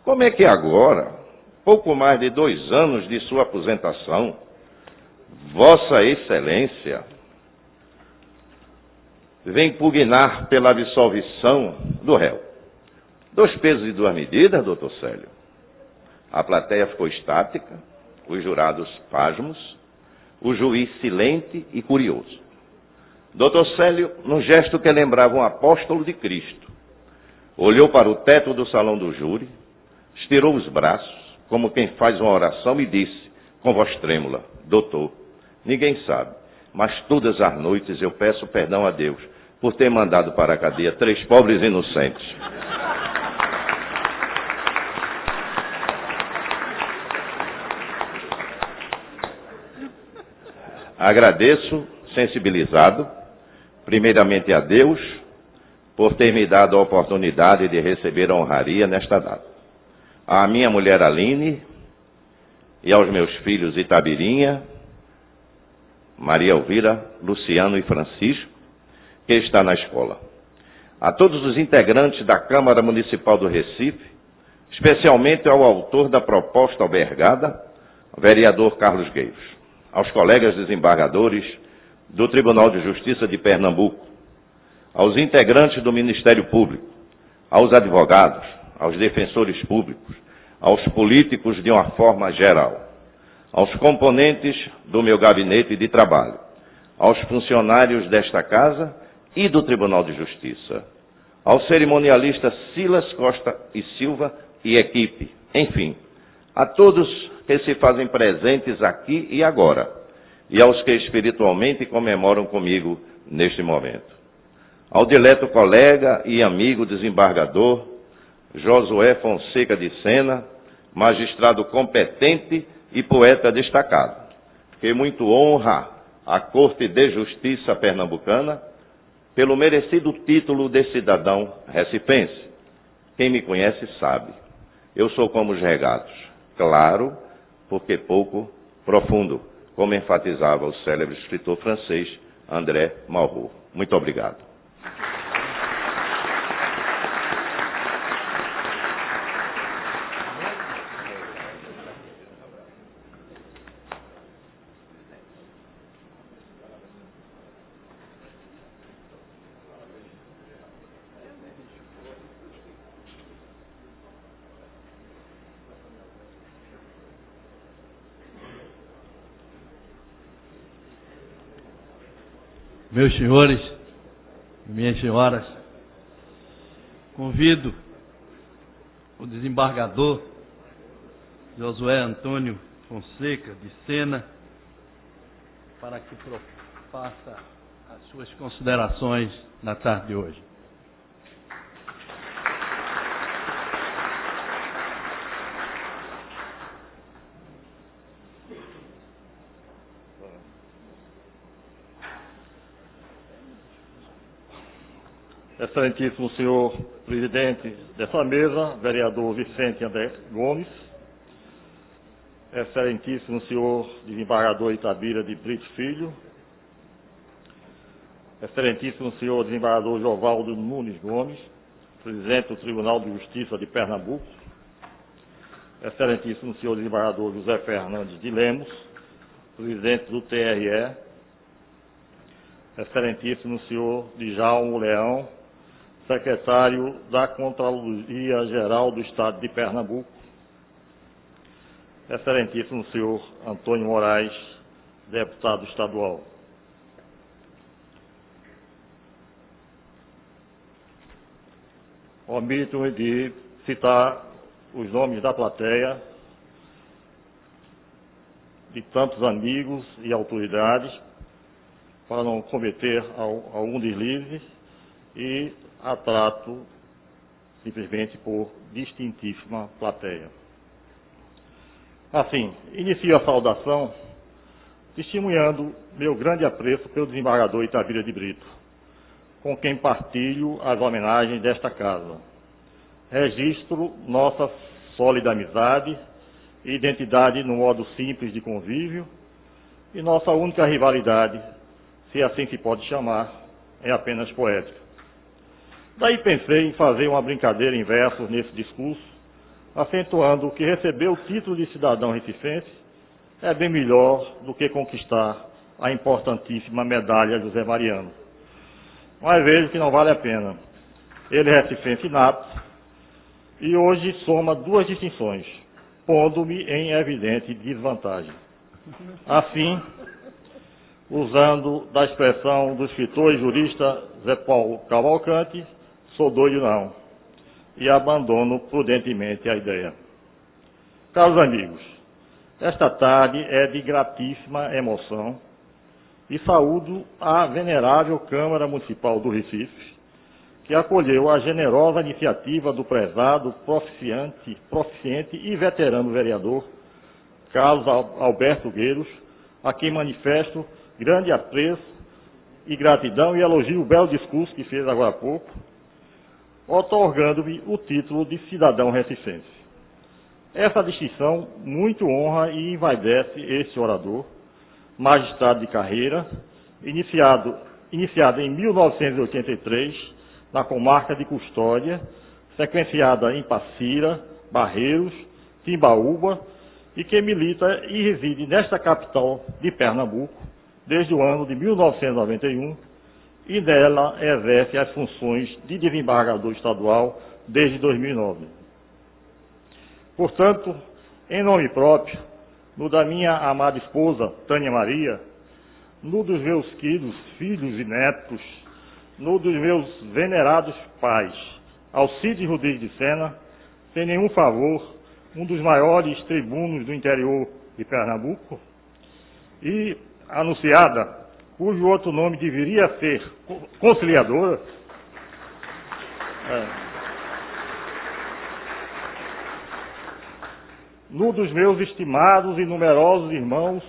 Como é que agora, pouco mais de 2 anos de sua aposentação, Vossa Excelência vem pugnar pela absolvição do réu? 2 pesos e 2 medidas, doutor Célio. A plateia ficou estática, os jurados pasmos, o juiz silente e curioso. Doutor Célio, num gesto que lembrava um apóstolo de Cristo, olhou para o teto do salão do júri, estirou os braços, como quem faz uma oração, e disse, com voz trêmula: Doutor, ninguém sabe, mas todas as noites eu peço perdão a Deus por ter mandado para a cadeia 3 pobres inocentes. Agradeço, sensibilizado, primeiramente a Deus, por ter me dado a oportunidade de receber a honraria nesta data. À minha mulher Aline e aos meus filhos Itabirinha, Maria Elvira, Luciano e Francisco, que está na escola. A todos os integrantes da Câmara Municipal do Recife, especialmente ao autor da proposta albergada, o vereador Carlos Gueiros. Aos colegas desembargadores do Tribunal de Justiça de Pernambuco, aos integrantes do Ministério Público, aos advogados, aos defensores públicos, aos políticos de uma forma geral, aos componentes do meu gabinete de trabalho, aos funcionários desta casa e do Tribunal de Justiça, ao cerimonialista Silas Costa e Silva e equipe, enfim, a todos que se fazem presentes aqui e agora, e aos que espiritualmente comemoram comigo neste momento. Ao dileto colega e amigo desembargador Josué Fonseca de Sena, magistrado competente e poeta destacado, que muito honra a Corte de Justiça pernambucana pelo merecido título de cidadão recifense. Quem me conhece sabe, eu sou como os regatos, claro, porque pouco profundo, como enfatizava o célebre escritor francês André Malraux. Muito obrigado. Meus senhores e minhas senhoras, convido o desembargador Josué Antônio Fonseca de Sena para que faça as suas considerações na tarde de hoje. Excelentíssimo senhor presidente dessa mesa, vereador Vicente André Gomes, excelentíssimo senhor desembargador Itabira de Brito Filho, excelentíssimo senhor desembargador Jovaldo Nunes Gomes, presidente do Tribunal de Justiça de Pernambuco, excelentíssimo senhor desembargador José Fernandes de Lemos, presidente do TRE, Excelentíssimo senhor Djalmo Leão, secretário da Contraloria Geral do Estado de Pernambuco, Excelentíssimo senhor Antônio Moraes, deputado estadual. Omito de citar os nomes da plateia, de tantos amigos e autoridades, para não cometer algum deslize, e a trato simplesmente por distintíssima plateia. Assim, inicio a saudação testemunhando meu grande apreço pelo desembargador Itabira de Brito, com quem partilho as homenagens desta casa. Registro nossa sólida amizade e identidade no modo simples de convívio, e nossa única rivalidade, se assim se pode chamar, é apenas poética. Daí pensei em fazer uma brincadeira em versos nesse discurso, acentuando que receber o título de cidadão recifense é bem melhor do que conquistar a importantíssima medalha José Mariano. Mas vejo que não vale a pena. Ele é recifense nato e hoje soma duas distinções, pondo-me em evidente desvantagem. Assim, usando da expressão do escritor e jurista Zé Paulo Cavalcante, sou doido não, e abandono prudentemente a ideia. Caros amigos, esta tarde é de gratíssima emoção e saúdo a venerável Câmara Municipal do Recife, que acolheu a generosa iniciativa do prezado, proficiente e veterano vereador Carlos Alberto Gueiros, a quem manifesto grande apreço e gratidão e elogio o belo discurso que fez agora há pouco, otorgando-me o título de cidadão recifense. Essa distinção muito honra e envaidece este orador, magistrado de carreira, iniciado em 1983, na comarca de Custódia, sequenciada em Passira, Barreiros, Timbaúba, e que milita e reside nesta capital de Pernambuco desde o ano de 1991, e nela exerce as funções de desembargador estadual desde 2009. Portanto, em nome próprio, no da minha amada esposa, Tânia Maria, no dos meus queridos filhos e netos, no dos meus venerados pais, Alcides Rodrigues de Sena, sem nenhum favor, um dos maiores tribunos do interior de Pernambuco, e anunciada, cujo outro nome deveria ser conciliadora, no dos meus estimados e numerosos irmãos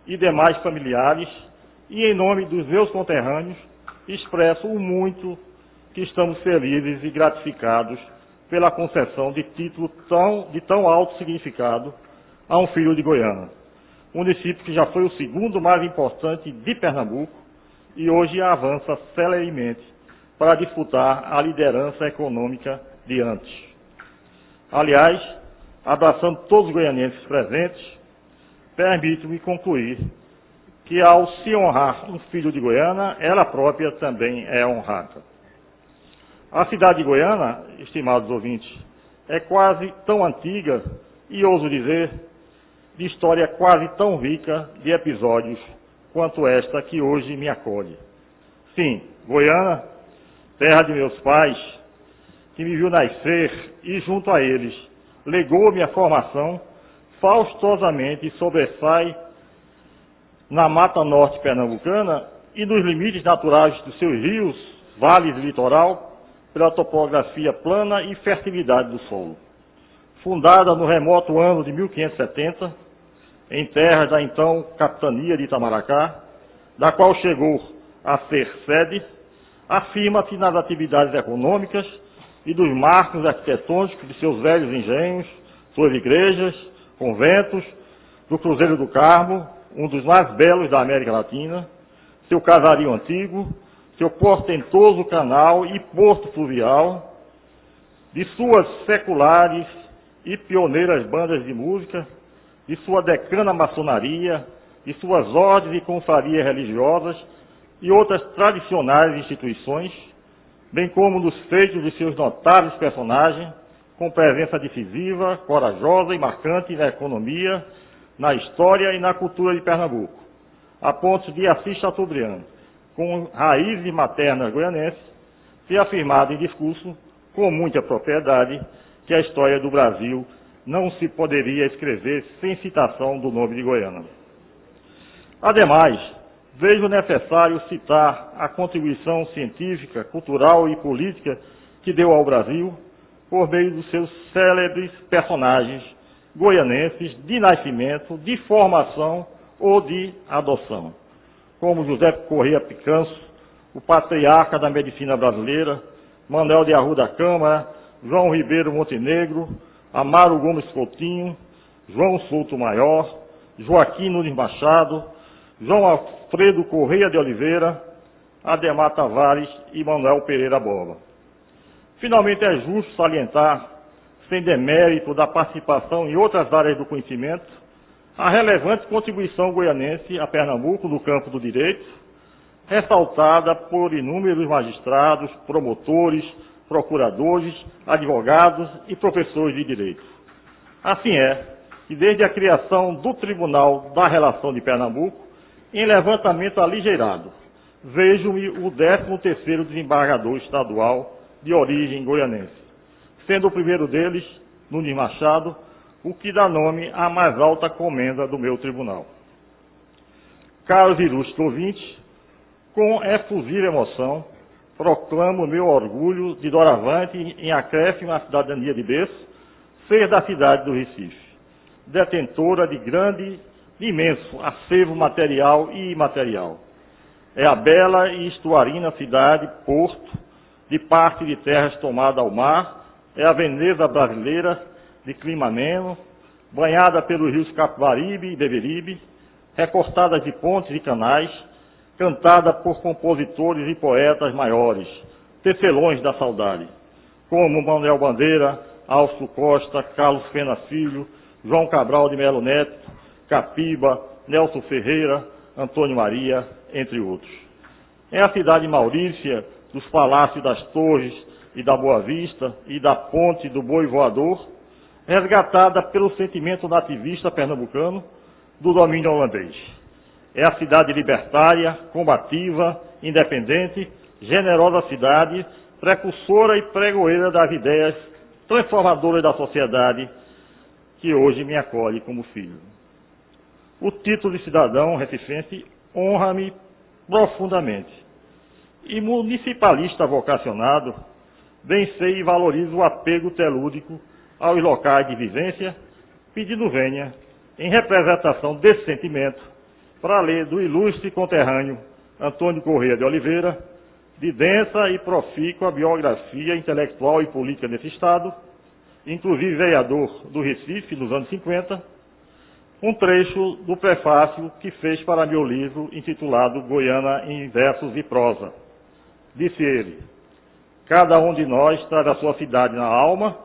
e demais familiares, e em nome dos meus conterrâneos, expresso o muito que estamos felizes e gratificados pela concessão de título de tão alto significado a um filho de Goiânia, município que já foi o segundo mais importante de Pernambuco e hoje avança celeremente para disputar a liderança econômica de antes. Aliás, abraçando todos os goianienses presentes, permito-me concluir que ao se honrar um filho de Goiânia, ela própria também é honrada. A cidade de Goiânia, estimados ouvintes, é quase tão antiga e, ouso dizer, de história quase tão rica de episódios quanto esta que hoje me acolhe. Sim, Goiânia, terra de meus pais, que me viu nascer e, junto a eles, legou-me a formação, faustosamente sobressai na Mata Norte pernambucana e nos limites naturais dos seus rios, vales e litoral, pela topografia plana e fertilidade do solo. Fundada no remoto ano de 1570, em terras da então capitania de Itamaracá, da qual chegou a ser sede, afirma-se nas atividades econômicas e dos marcos arquitetônicos de seus velhos engenhos, suas igrejas, conventos, do Cruzeiro do Carmo, um dos mais belos da América Latina, seu casario antigo, seu portentoso canal e porto fluvial, de suas seculares e pioneiras bandas de música, de sua decana maçonaria, de suas ordens e confrarias religiosas, e outras tradicionais instituições, bem como nos feitos de seus notáveis personagens, com presença decisiva, corajosa e marcante na economia, na história e na cultura de Pernambuco, a ponto de Assis Chateaubriand, com raízes maternas goianenses, ter afirmado em discurso, com muita propriedade, que a história do Brasil não se poderia escrever sem citação do nome de Goiânia. Ademais, vejo necessário citar a contribuição científica, cultural e política que deu ao Brasil por meio dos seus célebres personagens goianenses de nascimento, de formação ou de adoção, como José Correia Picanço, o patriarca da medicina brasileira, Manuel de Arruda Câmara, João Ribeiro Montenegro, Amaro Gomes Coutinho, João Souto Maior, Joaquim Nunes Machado, João Alfredo Correia de Oliveira, Ademar Tavares e Manuel Pereira Bola. Finalmente, é justo salientar, sem demérito da participação em outras áreas do conhecimento, a relevante contribuição goianense a Pernambuco no campo do direito, ressaltada por inúmeros magistrados, promotores, procuradores, advogados e professores de direito. Assim é que, desde a criação do Tribunal da Relação de Pernambuco, em levantamento aligeirado, vejo-me o 13º desembargador estadual de origem goianense, sendo o primeiro deles, Nunes Machado, o que dá nome à mais alta comenda do meu tribunal. Caros ilustres ouvintes, com efusiva emoção, proclamo meu orgulho de doravante em acréscimo à cidadania de berço, ser da cidade do Recife, detentora de grande, imenso acervo material e imaterial. É a bela e estuarina cidade, porto, de parte de terras tomada ao mar, é a Veneza brasileira, de clima ameno, banhada pelos rios Capibaribe e Beberibe, recortada de pontes e canais, cantada por compositores e poetas maiores, tecelões da saudade, como Manuel Bandeira, Alcio Costa, Carlos Pena Filho, João Cabral de Melo Neto, Capiba, Nelson Ferreira, Antônio Maria, entre outros. É a cidade maurícia dos palácios das Torres e da Boa Vista e da Ponte do Boi Voador, resgatada pelo sentimento nativista pernambucano do domínio holandês. É a cidade libertária, combativa, independente, generosa cidade, precursora e pregoeira das ideias transformadoras da sociedade que hoje me acolhe como filho. O título de cidadão recifense honra-me profundamente. E municipalista vocacionado, bem sei e valorizo o apego telúdico aos locais de vivência, pedindo venha, em representação desse sentimento, para ler do ilustre conterrâneo Antônio Correia de Oliveira, de densa e profícua biografia intelectual e política desse Estado, inclusive vereador do Recife nos anos 50, um trecho do prefácio que fez para meu livro intitulado Goiânia em Versos e Prosa. Disse ele: cada um de nós traz a sua cidade na alma,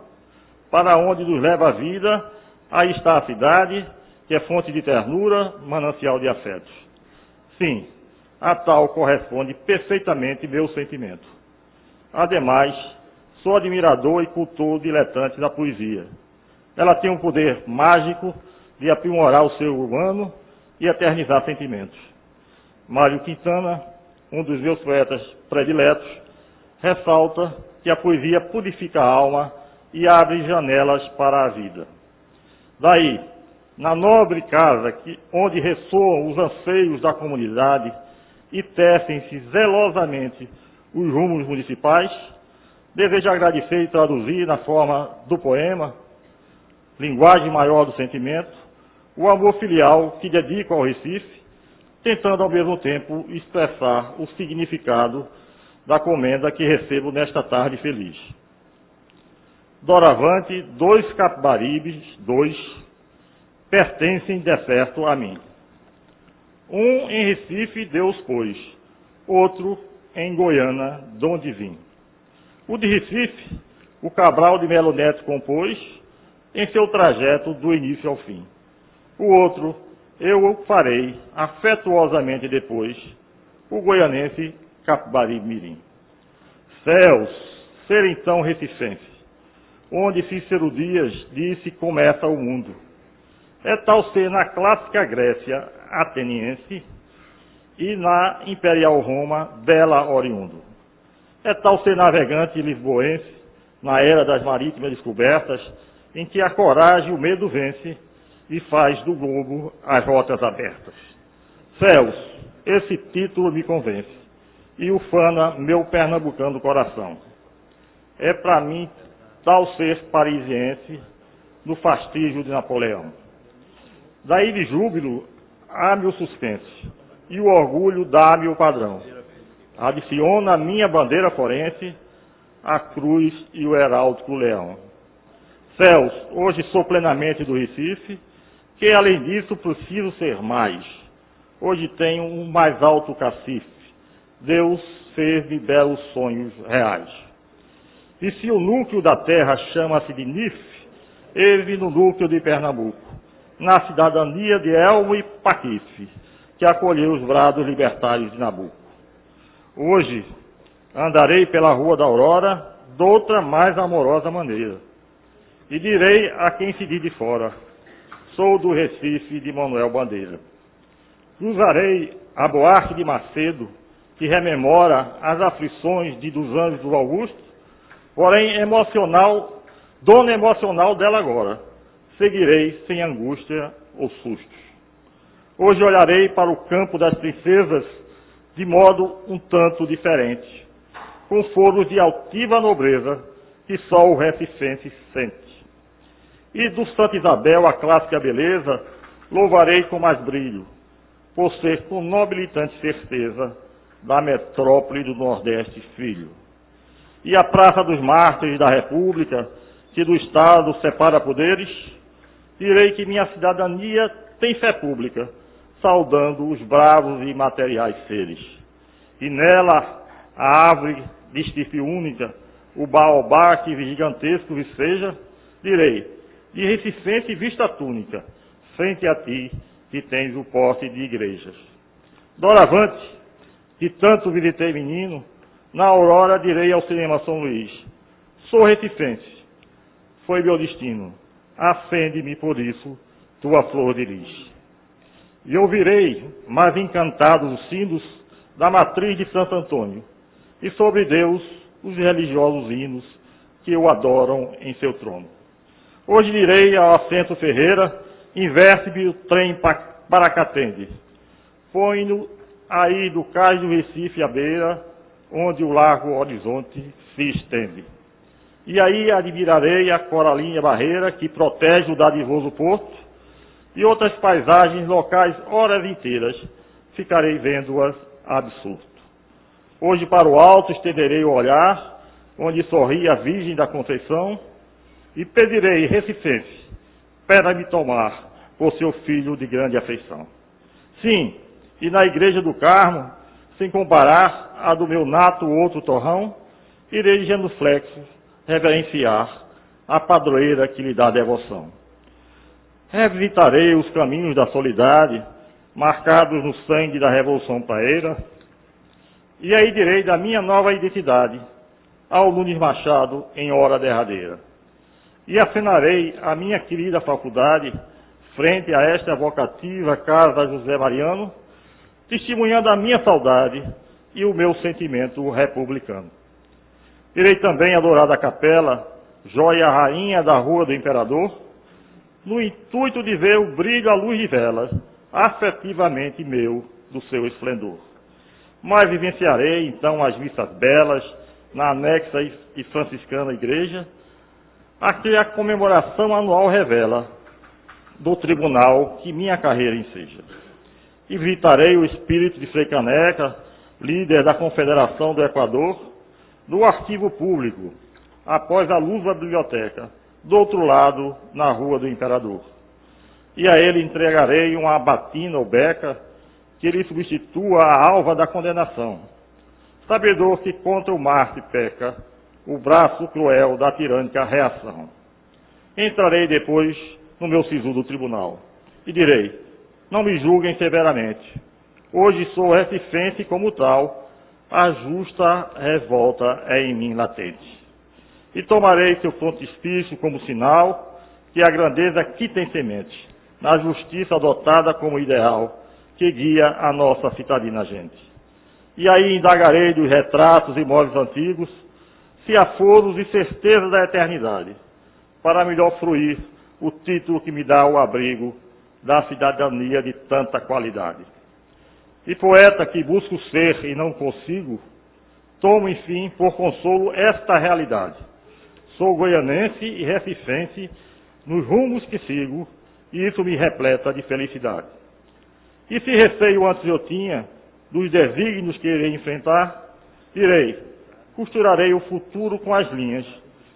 para onde nos leva a vida, aí está a cidade, que é fonte de ternura, manancial de afetos. Sim, a tal corresponde perfeitamente meu sentimento. Ademais, sou admirador e cultor diletante da poesia. Ela tem um poder mágico de aprimorar o ser humano e eternizar sentimentos. Mário Quintana, um dos meus poetas prediletos, ressalta que a poesia purifica a alma e abre janelas para a vida. Daí, na nobre casa onde ressoam os anseios da comunidade e tecem-se zelosamente os rumos municipais, desejo agradecer e traduzir na forma do poema, linguagem maior do sentimento, o amor filial que dedico ao Recife, tentando ao mesmo tempo expressar o significado da comenda que recebo nesta tarde feliz. Doravante, 2 Capibaribes, 2, pertencem de certo a mim. Um em Recife Deus pôs, outro em Goiânia, donde vim. O de Recife, o Cabral de Melo Neto compôs, em seu trajeto do início ao fim. O outro, eu o farei afetuosamente depois, o goianense Capibari Mirim. Céus, ser então recifense, onde Cícero Dias disse começa o mundo. É tal ser na clássica Grécia ateniense e na imperial Roma dela oriundo. É tal ser navegante lisboense, na era das marítimas descobertas, em que a coragem e o medo vence e faz do globo as rotas abertas. Céus, esse título me convence e ufana meu pernambucano coração. É para mim tal ser parisiense no fastígio de Napoleão. Daí de júbilo há-me o suspense e o orgulho dá-me o padrão. Adiciona a minha bandeira forense a cruz e o heráldico leão. Céus, hoje sou plenamente do Recife, que além disso preciso ser mais. Hoje tenho um mais alto cacife. Deus fez-me belos sonhos reais. E se o núcleo da terra chama-se de NIF, ele no núcleo de Pernambuco, na cidadania de Elmo e Paquife, que acolheu os brados libertários de Nabuco. Hoje andarei pela Rua da Aurora, doutra mais amorosa maneira, e direi a quem se diz de fora, sou do Recife de Manuel Bandeira. Cruzarei a Boarte de Macedo, que rememora as aflições dos anos do Augusto, porém dona emocional dela agora, seguirei sem angústia ou sustos. Hoje olharei para o campo das princesas de modo um tanto diferente, com foros de altiva nobreza que só o recifense sente. E do Santa Isabel, a clássica beleza, louvarei com mais brilho, por ser com nobilitante certeza da metrópole do Nordeste filho. E a Praça dos Mártires da República, que do Estado separa poderes, direi que minha cidadania tem fé pública, saudando os bravos e materiais seres. E nela, a árvore de estirpe única, o baobá que gigantesco viceja, direi, de recifense vista túnica, frente a ti, que tens o porte de igrejas. Doravante, que tanto visitei menino, na aurora direi ao cinema São Luís, sou recifense, foi meu destino, acende-me por isso tua flor de lis. E ouvirei, mais encantados os sinos da matriz de Santo Antônio, e sobre Deus os religiosos hinos que o adoram em seu trono. Hoje direi ao assento Ferreira, inverte-me o trem para Catende, põe-no aí do cais do Recife à beira, onde o largo horizonte se estende. E aí admirarei a coralínea barreira que protege o dadivoso porto, e outras paisagens locais horas inteiras, ficarei vendo-as absurdo. Hoje para o alto estenderei o olhar, onde sorri a Virgem da Conceição, e pedirei, recifense, pede-me tomar por seu filho de grande afeição. Sim, e na igreja do Carmo, sem comparar a do meu nato outro torrão, irei genuflexo reverenciar a padroeira que lhe dá devoção. Revisitarei os caminhos da solidade, marcados no sangue da Revolução Praeira, e aí direi da minha nova identidade ao Nunes Machado em hora derradeira. E acenarei a minha querida faculdade frente a esta vocativa Casa José Mariano, testemunhando a minha saudade e o meu sentimento republicano. Irei também adorar a capela, joia rainha da Rua do Imperador, no intuito de ver o brilho à luz de velas, afetivamente meu, do seu esplendor. Mas vivenciarei, então, as missas belas, na anexa e franciscana igreja, a que a comemoração anual revela, do tribunal que minha carreira enseja. E visitarei o espírito de Frei Caneca, líder da Confederação do Equador, do arquivo público, após a luz da biblioteca, do outro lado, na Rua do Imperador. E a ele entregarei uma batina ou beca, que lhe substitua a alva da condenação. Sabedor que contra o Marte peca, o braço cruel da tirânica reação. Entrarei depois no meu sisudo tribunal, e direi, não me julguem severamente, Hoje sou recifense e, como tal, a justa revolta é em mim latente. E tomarei seu frontispício como sinal que a grandeza aqui tem semente, na justiça adotada como ideal, que guia a nossa citadina gente. E aí indagarei dos retratos e móveis antigos, se há foros e certeza da eternidade, para melhor fruir o título que me dá o abrigo da cidadania de tanta qualidade. E poeta que busco ser e não consigo, tomo, enfim, por consolo esta realidade. Sou goianense e recifense nos rumos que sigo, e isso me repleta de felicidade. E se receio antes eu tinha dos desígnios que irei enfrentar, direi, costurarei o futuro com as linhas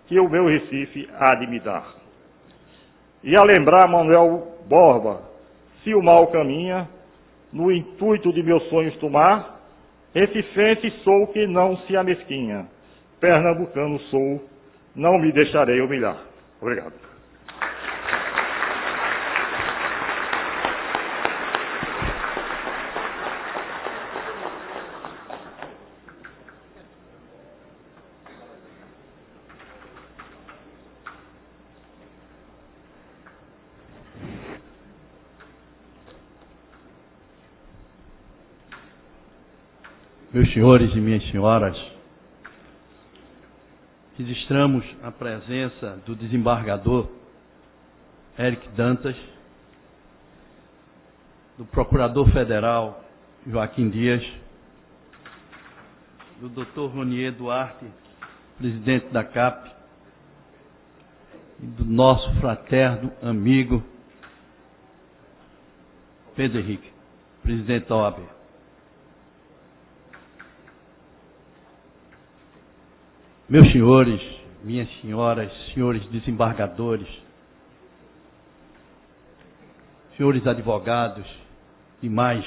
que o meu Recife há de me dar. E a lembrar Manuel Borba, se o mal caminha, no intuito de meus sonhos tomar, recifense sou que não se amesquinha, pernambucano sou, não me deixarei humilhar. Obrigado. Meus senhores e minhas senhoras, registramos a presença do desembargador Eric Dantas, do procurador federal Joaquim Dias, do Dr. Ronier Duarte, presidente da CAP, e do nosso fraterno amigo Pedro Henrique, presidente da OAB. Meus senhores, minhas senhoras, senhores desembargadores, senhores advogados e mais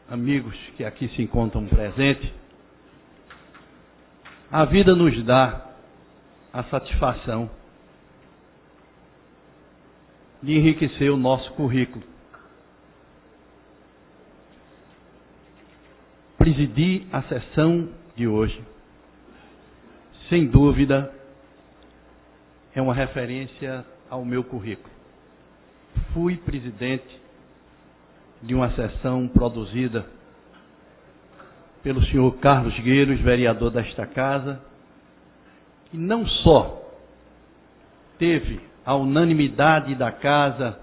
amigos que aqui se encontram presentes, a vida nos dá a satisfação de enriquecer o nosso currículo. Presidir a sessão de hoje, sem dúvida, é uma referência ao meu currículo. Fui presidente de uma sessão produzida pelo senhor Carlos Gueiros, vereador desta casa, que não só teve a unanimidade da casa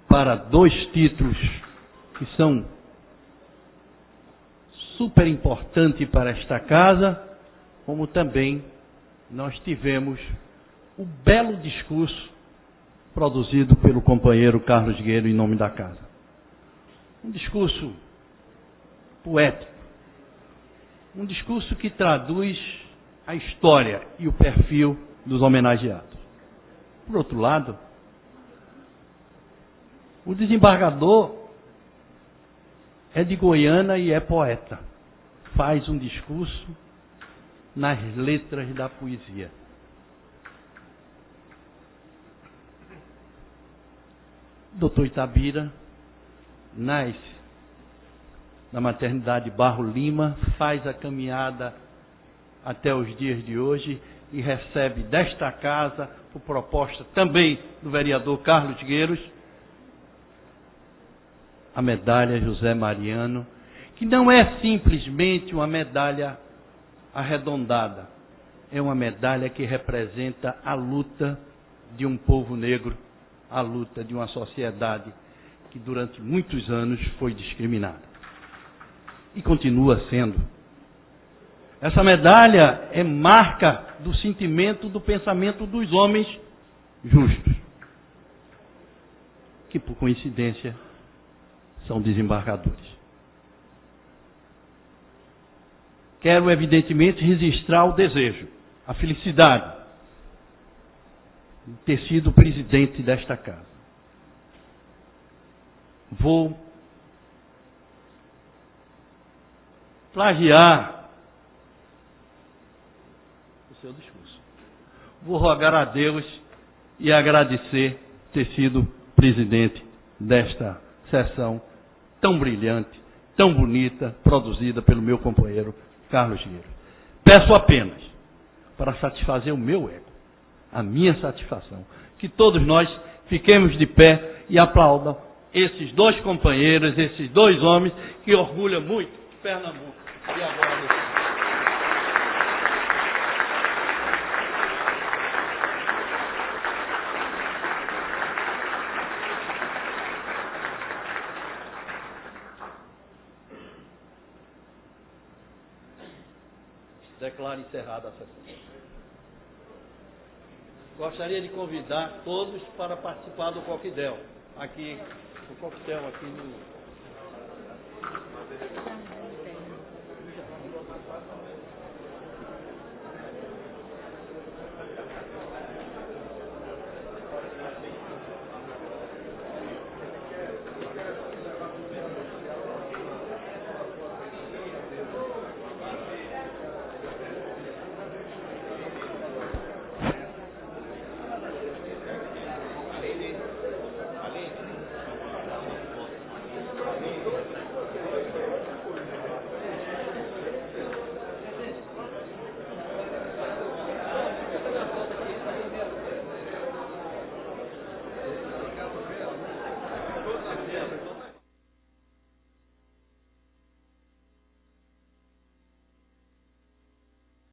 para 2 títulos que são super importante para esta casa, como também nós tivemos o belo discurso produzido pelo companheiro Carlos Gueiros em nome da casa. Um discurso poético, um discurso que traduz a história e o perfil dos homenageados. Por outro lado, o desembargador é de Goiânia e é poeta. Faz um discurso nas letras da poesia. Doutor Itabira nasce na maternidade Barro Lima, faz a caminhada até os dias de hoje e recebe desta casa, por proposta também do vereador Carlos Gueiros, a medalha José Mariano, que não é simplesmente uma medalha arredondada, é uma medalha que representa a luta de um povo negro, a luta de uma sociedade que durante muitos anos foi discriminada. E continua sendo. Essa medalha é marca do sentimento, do pensamento dos homens justos, que por coincidência são desembargadores. Quero, evidentemente, registrar o desejo, a felicidade de ter sido presidente desta casa. Vou plagiar o seu discurso. Vou rogar a Deus e agradecer ter sido presidente desta sessão tão brilhante, tão bonita, produzida pelo meu companheiro Carlos Gueiros. Peço apenas, para satisfazer o meu ego, a minha satisfação, que todos nós fiquemos de pé e aplaudam esses dois companheiros, esses dois homens que orgulham muito Pernambuco. E agora... Declaro encerrada a sessão. Gostaria de convidar todos para participar do coquetel. Aqui, o coquetel aqui no...